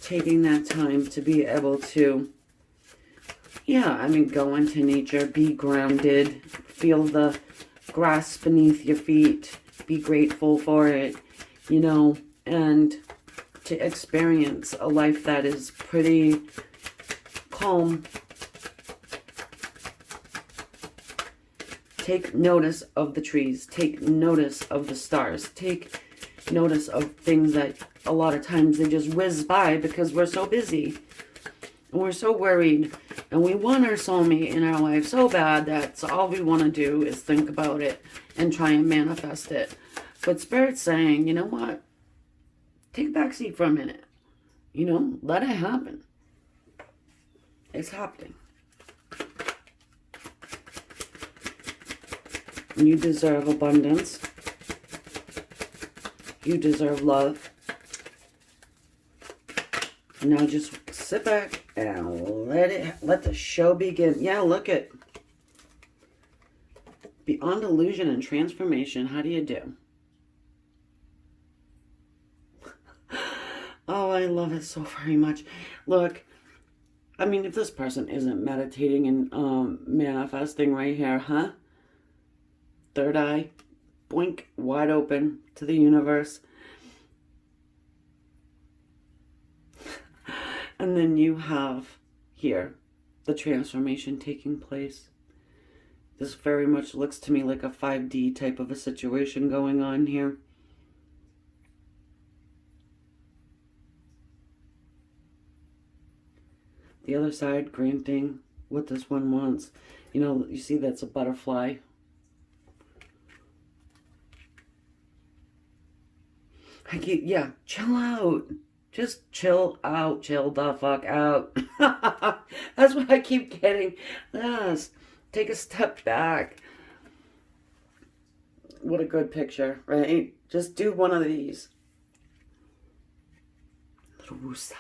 Taking that time to be able to, go into nature, be grounded, feel the grass beneath your feet, be grateful for it, and to experience a life that is pretty calm. Take notice of the trees, take notice of the stars, take notice of things that a lot of times they just whiz by because we're so busy and we're so worried and we want our soulmate in our life so bad that's all we want to do is think about it and try and manifest it. But Spirit's saying, you know what? Take a back seat for a minute. Let it happen. It's happening. You deserve abundance. You deserve love. Now just sit back and let the show begin. Yeah, look at beyond illusion and transformation. How do you do? Oh, I love it so very much. Look, I mean, if this person isn't meditating and manifesting right here, huh? Third eye, blink wide open to the universe. And then you have here the transformation taking place. This very much looks to me like a 5D type of a situation going on here. The other side granting what this one wants. You know, you see that's a butterfly. Yeah, chill out. Just chill out. Chill the fuck out. That's what I keep getting. Yes. Take a step back. What a good picture, right? Just do one of these. Little woosah.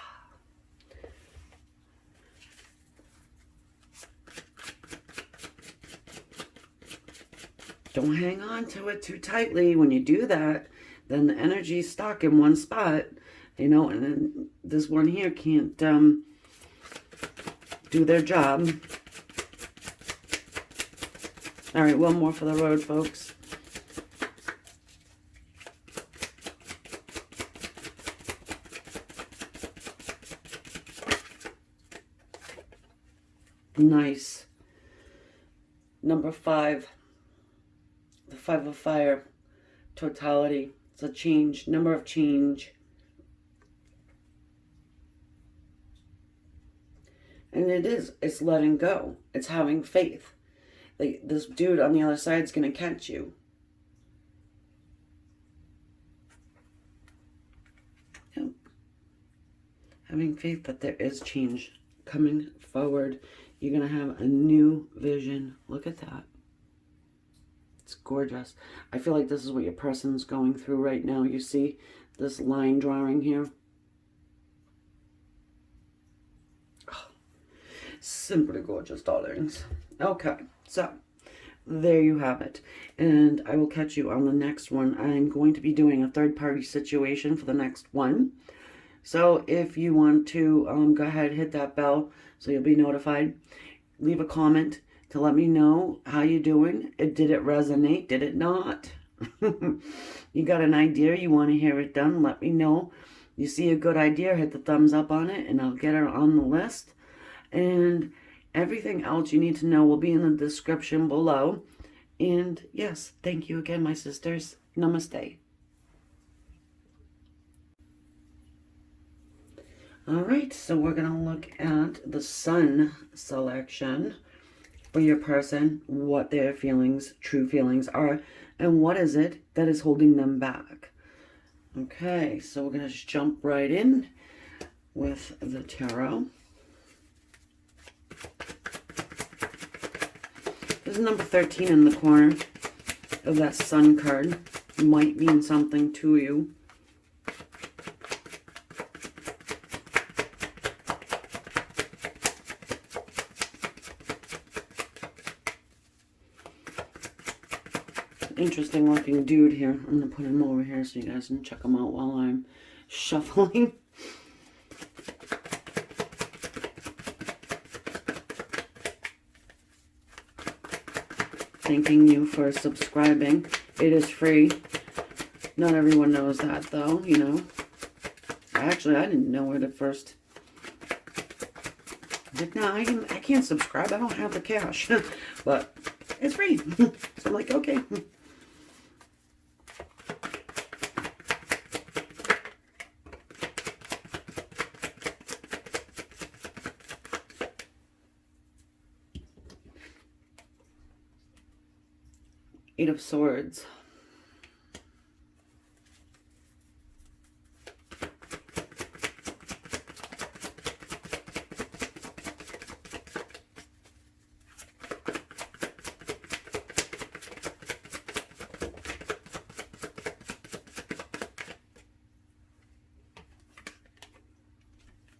Don't hang on to it too tightly. When you do that, then the energy's stuck in one spot, you know, and then this one here can't do their job. All right, one more for the road, folks. Nice. Number 5. The 5 of fire. Totality. It's a change. Number of change. And it is. It's letting go. It's having faith. Like, this dude on the other side is going to catch you. Yep. Having faith that there is change coming forward. You're going to have a new vision. Look at that. It's gorgeous. I feel like this is what your person's going through right now. You see this line drawing here? Oh, simply gorgeous, darlings. Okay, so there you have it. And I will catch you on the next one. I'm going to be doing a third-party situation for the next one. So if you want to go ahead, hit that bell so you'll be notified. Leave a comment to let me know how you're doing. Did it resonate? Did it not? You got an idea? You want to hear it done? Let me know. You see a good idea, hit the thumbs up on it, and I'll get it on the list. And everything else you need to know will be in the description below. And yes, thank you again, my sisters. Namaste. All right, so we're going to look at the sun selection for your person, what their feelings, true feelings are, and what is it that is holding them back. Okay, so we're going to just jump right in with the tarot. There's number 13 in the corner of that sun card. It might mean something to you. Interesting looking dude here. I'm going to put him over here so you guys can check him out while I'm shuffling. Thanking you for subscribing. It is free. Not everyone knows that though, you know. Actually, I didn't know it at first. Like, no, I can't subscribe. I don't have the cash. But it's free. So I'm like, okay. 8 of Swords.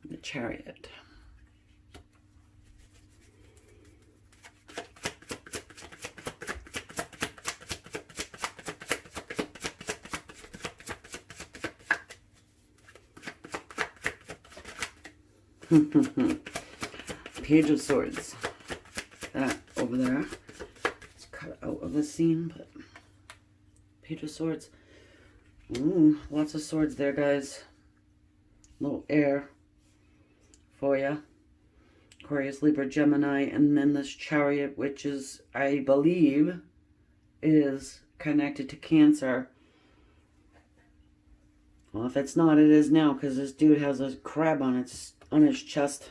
The Chariot. Page of Swords. That over there. It's cut out of the scene, but Page of Swords. Ooh, lots of swords there, guys. Little air for you. Aquarius, Libra, Gemini, and then this Chariot, which is, I believe, is connected to Cancer. Well, if it's not, it is now, because this dude has a crab on his chest.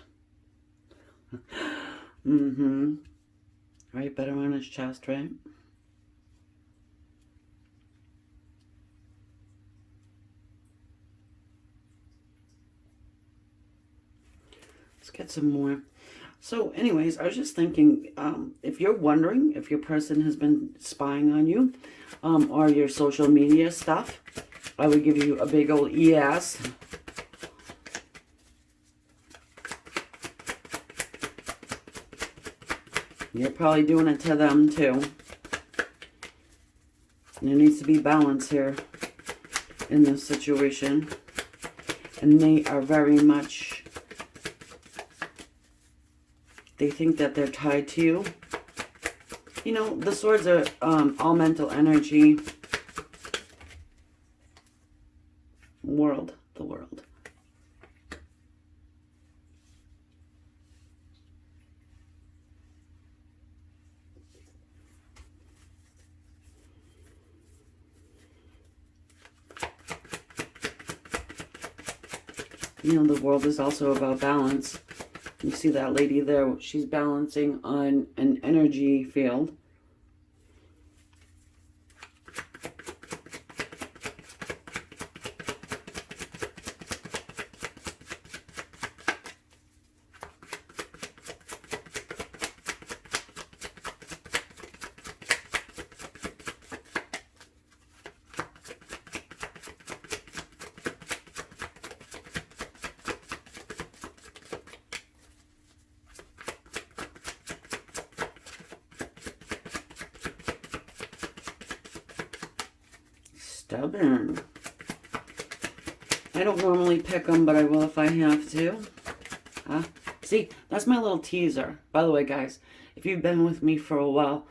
Right, better on his chest, right? Let's get some more. So anyways, I was just thinking, if you're wondering if your person has been spying on you, or your social media stuff, I would give you a big old yes. You're probably doing it to them too. There needs to be balance here in this situation. And they are very much, they think that they're tied to you. You know, the swords are all mental energy. The world. You know, the world is also about balance. You see that lady there, she's balancing on an energy field. Stubborn. I don't normally pick them, but I will if I have to. See, that's my little teaser. By the way, guys, if you've been with me for a while,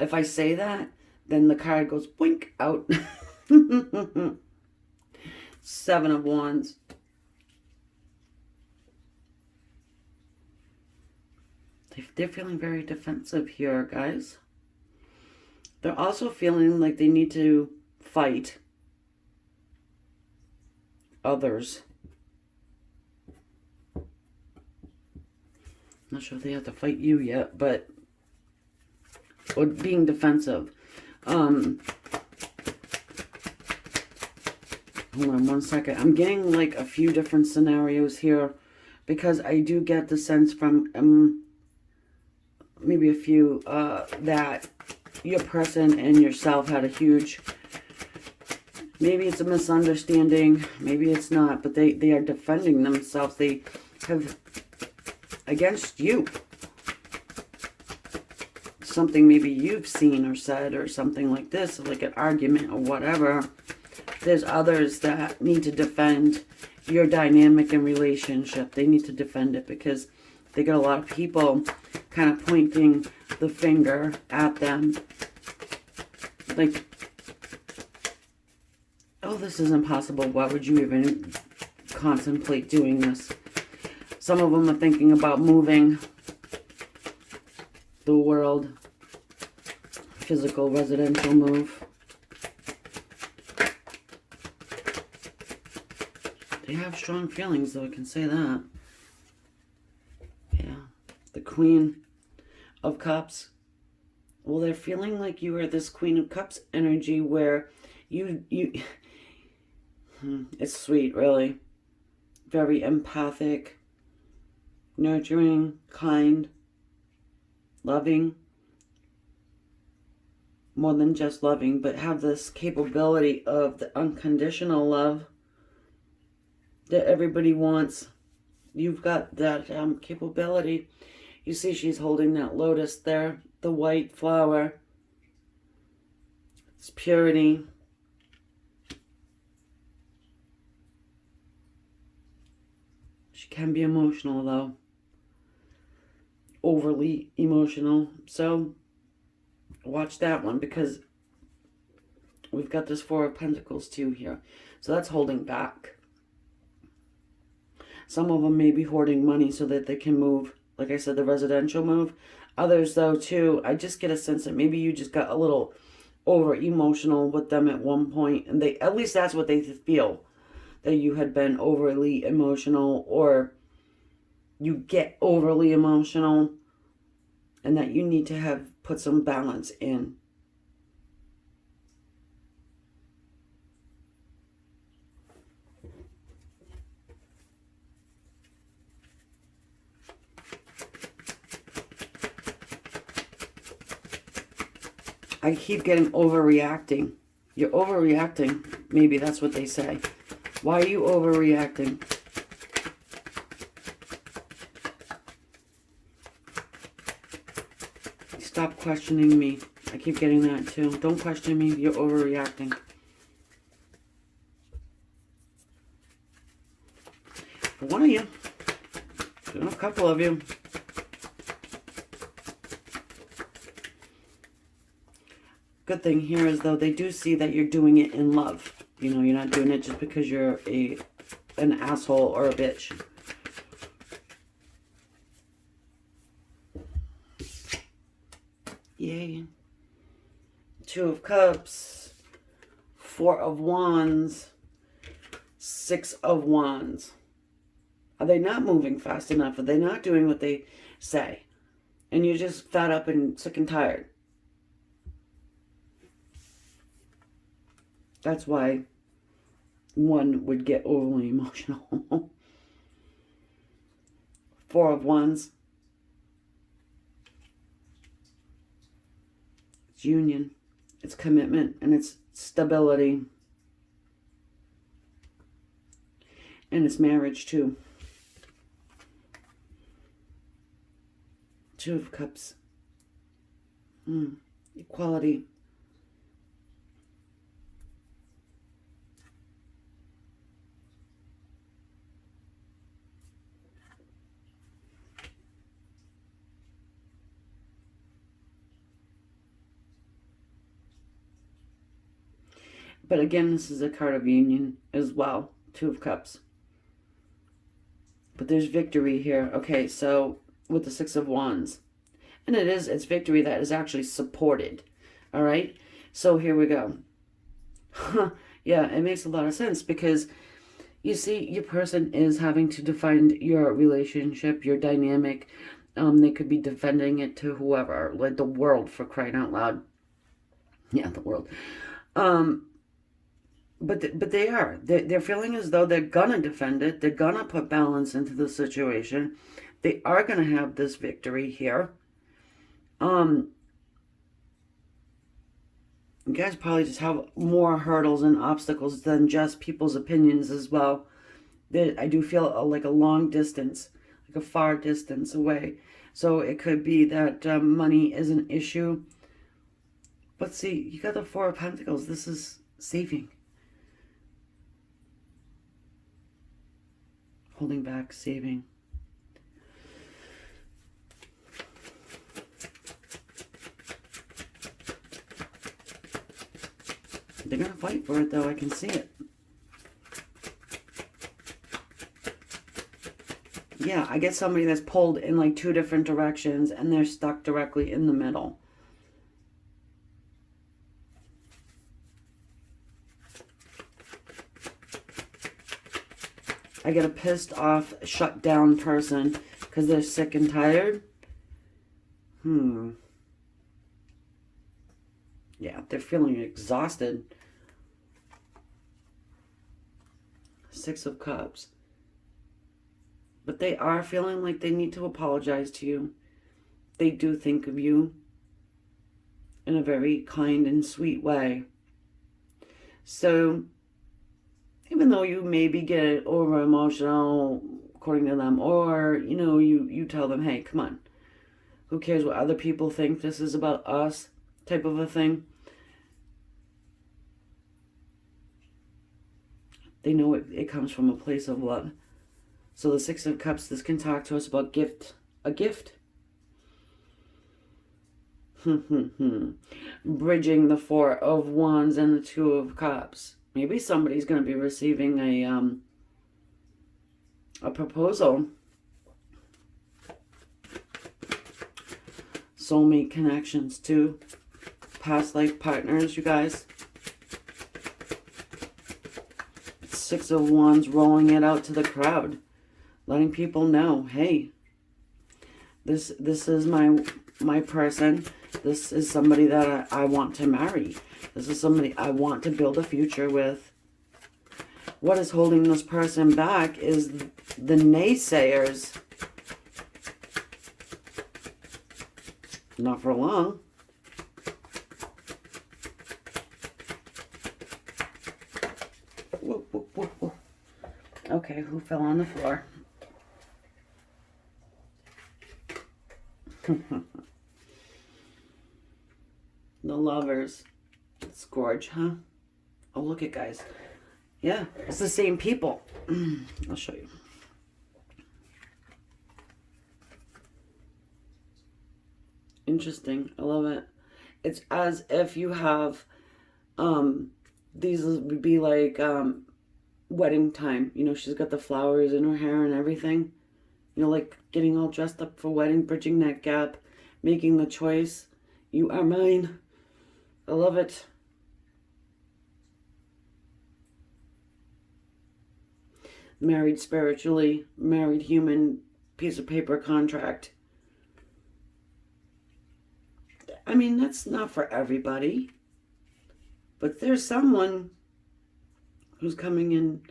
if I say that, then the card goes blink out. 7 of Wands. They're feeling very defensive here, guys. They're also feeling like they need to fight others. Not sure if they have to fight you yet, but or being defensive. Hold on one second. I'm getting like a few different scenarios here because I do get the sense from maybe a few that your person and yourself had a huge, maybe it's a misunderstanding, maybe it's not, but they are defending themselves. They have, against you, something maybe you've seen or said or something like this, like an argument or whatever. There's others that need to defend your dynamic and relationship. They need to defend it because they got a lot of people kind of pointing the finger at them. Like, oh, this is impossible. Why would you even contemplate doing this? Some of them are thinking about moving the world. Physical, residential move. They have strong feelings, though, I can say that. Yeah. The Queen of Cups. Well, they're feeling like you are this Queen of Cups energy where you it's sweet, really. Very empathic, nurturing, kind, loving. More than just loving, but have this capability of the unconditional love that everybody wants. You've got that capability. You see she's holding that lotus there, the white flower. It's purity. She can be emotional, though. Overly emotional. So watch that one, because we've got this Four of Pentacles too here. So that's holding back. Some of them may be hoarding money so that they can move. Like I said, the residential move. Others, though, too, I just get a sense that maybe you just got a little over emotional with them at one point, and they, at least that's what they feel, that you had been overly emotional, or you get overly emotional, and that you need to have put some balance in. I keep getting overreacting. You're overreacting. Maybe that's what they say. Why are you overreacting? Stop questioning me. I keep getting that too. Don't question me. You're overreacting. For one of you. A couple of you. Good thing here is, though, they do see that you're doing it in love. You know, you're not doing it just because you're an asshole or a bitch. Yay. Two of Cups. Four of Wands. Six of Wands. Are they not moving fast enough? Are they not doing what they say? And you're just fed up and sick and tired. That's why one would get overly emotional. Four of Wands. It's union. It's commitment. And it's stability. And it's marriage too. Two of Cups. Equality. But again, this is a card of union as well. Two of Cups. But there's victory here. Okay, so with the Six of Wands. And it's victory that is actually supported. All right? So here we go. Yeah, it makes a lot of sense, because you see, your person is having to defend your relationship, your dynamic. They could be defending it to whoever, like the world, for crying out loud. Yeah, the world. But they are. They're feeling as though they're gonna defend it. They're gonna put balance into the situation. They are gonna have this victory here. You guys probably just have more hurdles and obstacles than just people's opinions as well. I do feel like a long distance, like a far distance away. So it could be that money is an issue. But see, you got the Four of Pentacles. This is saving. Holding back, saving. They're going to fight for it, though. I can see it. Yeah, I get somebody that's pulled in like two different directions and they're stuck directly in the middle. I get a pissed off, shut down person because they're sick and tired. Yeah, they're feeling exhausted. Six of Cups. But they are feeling like they need to apologize to you. They do think of you in a very kind and sweet way. So, even though you maybe get over emotional, according to them, or, you know, you tell them, hey, come on. Who cares what other people think? This is about us, type of a thing. They know it comes from a place of love. So the Six of Cups, this can talk to us about a gift. Bridging the Four of Wands and the Two of Cups. Maybe somebody's going to be receiving a proposal. Soulmate connections too. Past life partners, you guys. Six of Wands, rolling it out to the crowd. Letting people know, hey, this is my person. This is somebody that I want to marry. This is somebody I want to build a future with. What is holding this person back is the naysayers. Not for long. Whoa, whoa, whoa, whoa. Okay, who fell on the floor? The Lovers. Scourge, huh? Oh, look at guys. Yeah, it's the same people. I'll show you. Interesting. I love it. It's as if you have, these would be like, wedding time. You know, she's got the flowers in her hair and everything. You know, like getting all dressed up for wedding, bridging that gap, making the choice. You are mine. I love it. Married spiritually, married human, piece of paper contract. I mean, that's not for everybody. But there's someone who's coming in,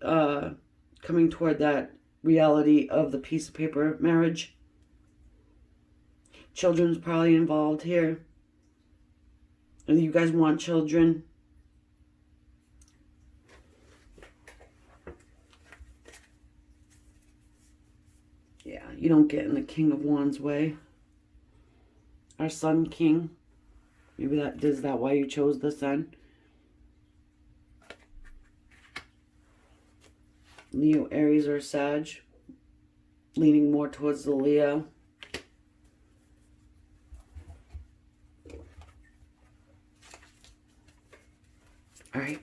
coming toward that reality of the piece of paper marriage. Children's probably involved here. You guys want children? Yeah, you don't get in the King of Wands way. Our Sun King. Maybe is that why you chose the Sun? Leo, Aries, or Sag. Leaning more towards the Leo. Alright.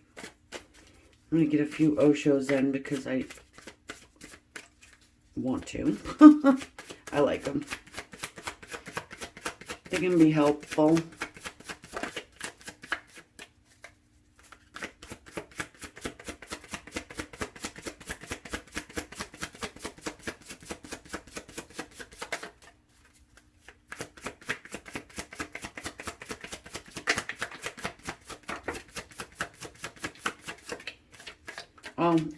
I'm going to get a few Oshos in because I want to. I like them. They can be helpful.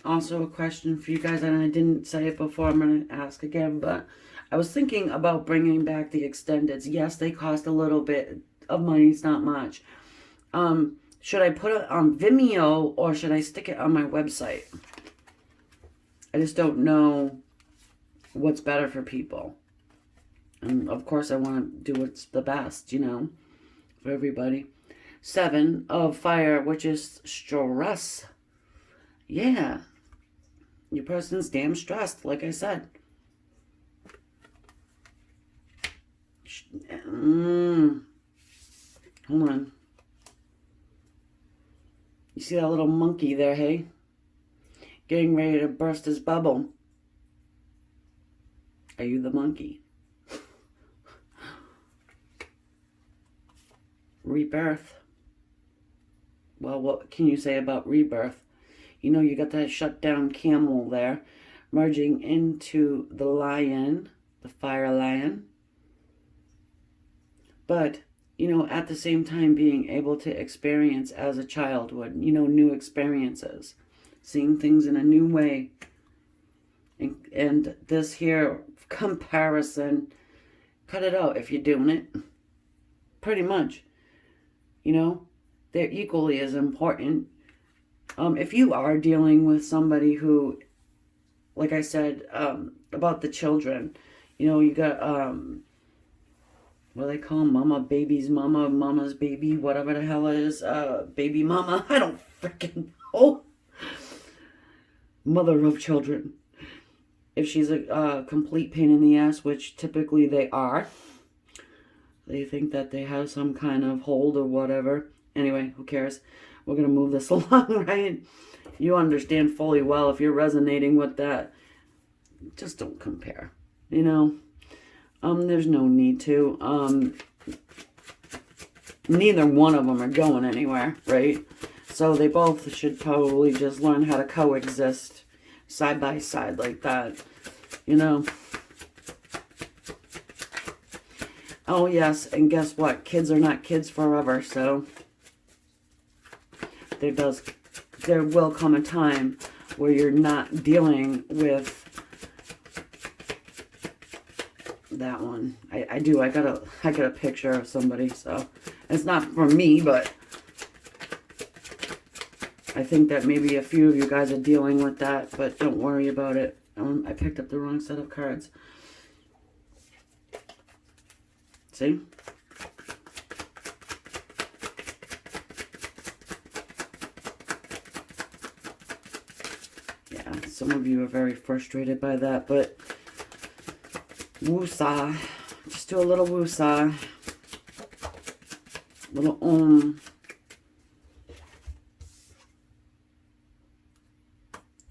Also a question for you guys, and I didn't say it before, I'm going to ask again, but I was thinking about bringing back the extendeds. Yes, they cost a little bit of money, it's not much. Should I put it on Vimeo or should I stick it on my website? I just don't know what's better for people. And of course I want to do what's the best, you know, for everybody. 7 of Fire, which is stress. Yeah. Your person's damn stressed, like I said. Hold on. You see that little monkey there, hey? Getting ready to burst his bubble. Are you the monkey? Rebirth. Well, what can you say about rebirth? You know, you got that shut down camel there, merging into the lion, the fire lion. But, you know, at the same time being able to experience as a child would, you know, new experiences, seeing things in a new way. And this here comparison, cut it out if you're doing it. Pretty much. You know, they're equally as important. If you are dealing with somebody who, like I said, about the children, you know, you got, what do they call them? Mama, baby's mama, mama's baby, whatever the hell it is, baby mama, I don't freaking know. Mother of children. if she's a complete pain in the ass, which typically they are. They think that they have some kind of hold or whatever. Anyway, who cares? We're going to move this along, right? You understand fully well if you're resonating with that. Just don't compare, you know? There's no need to. Neither one of them are going anywhere, right? So they both should probably just learn how to coexist side by side like that, you know? Oh, yes, and guess what? Kids are not kids forever, so there will come a time where you're not dealing with that one. I got a picture of somebody, so it's not from me, but I think that maybe a few of you guys are dealing with that, but don't worry about it. I picked up the wrong set of cards. See? Yeah, some of you are very frustrated by that, but woosah. Just do a little woosah. Little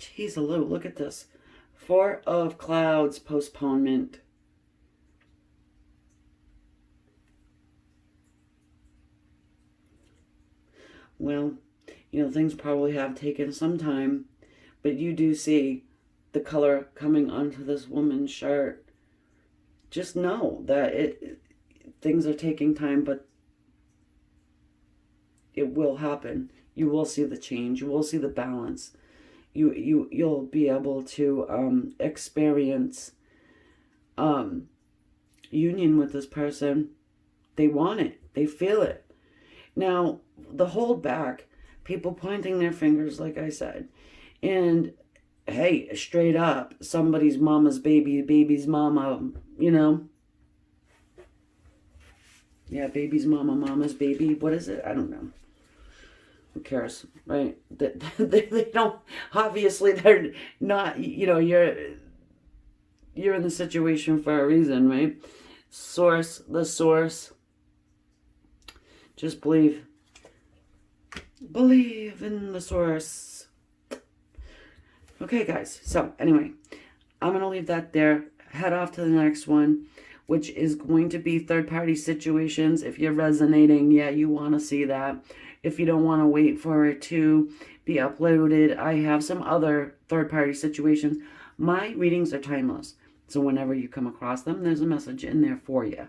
Jeez, look at this. Four of Clouds, postponement. Well, you know, things probably have taken some time, but you do see the color coming onto this woman's shirt. Just know that things are taking time, but it will happen. You will see the change. You will see the balance. You'll be able to experience union with this person. They want it. They feel it. Now, the hold back, people pointing their fingers, like I said, and hey, straight up, somebody's mama's baby's mama, you know. Yeah, baby's mama, mama's baby. What is it? I don't know. Who cares, right? They don't, obviously they're not, you know, you're in the situation for a reason, right? The source. Just believe in the source. Okay, guys. So, anyway, I'm going to leave that there. Head off to the next one, which is going to be third-party situations. If you're resonating, yeah, you want to see that. If you don't want to wait for it to be uploaded, I have some other third-party situations. My readings are timeless. So whenever you come across them, there's a message in there for you.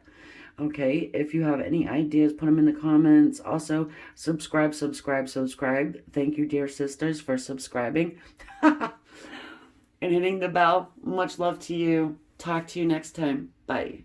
Okay, if you have any ideas, put them in the comments. Also, subscribe. Thank you, dear sisters, for subscribing and hitting the bell. Much love to you. Talk to you next time. Bye.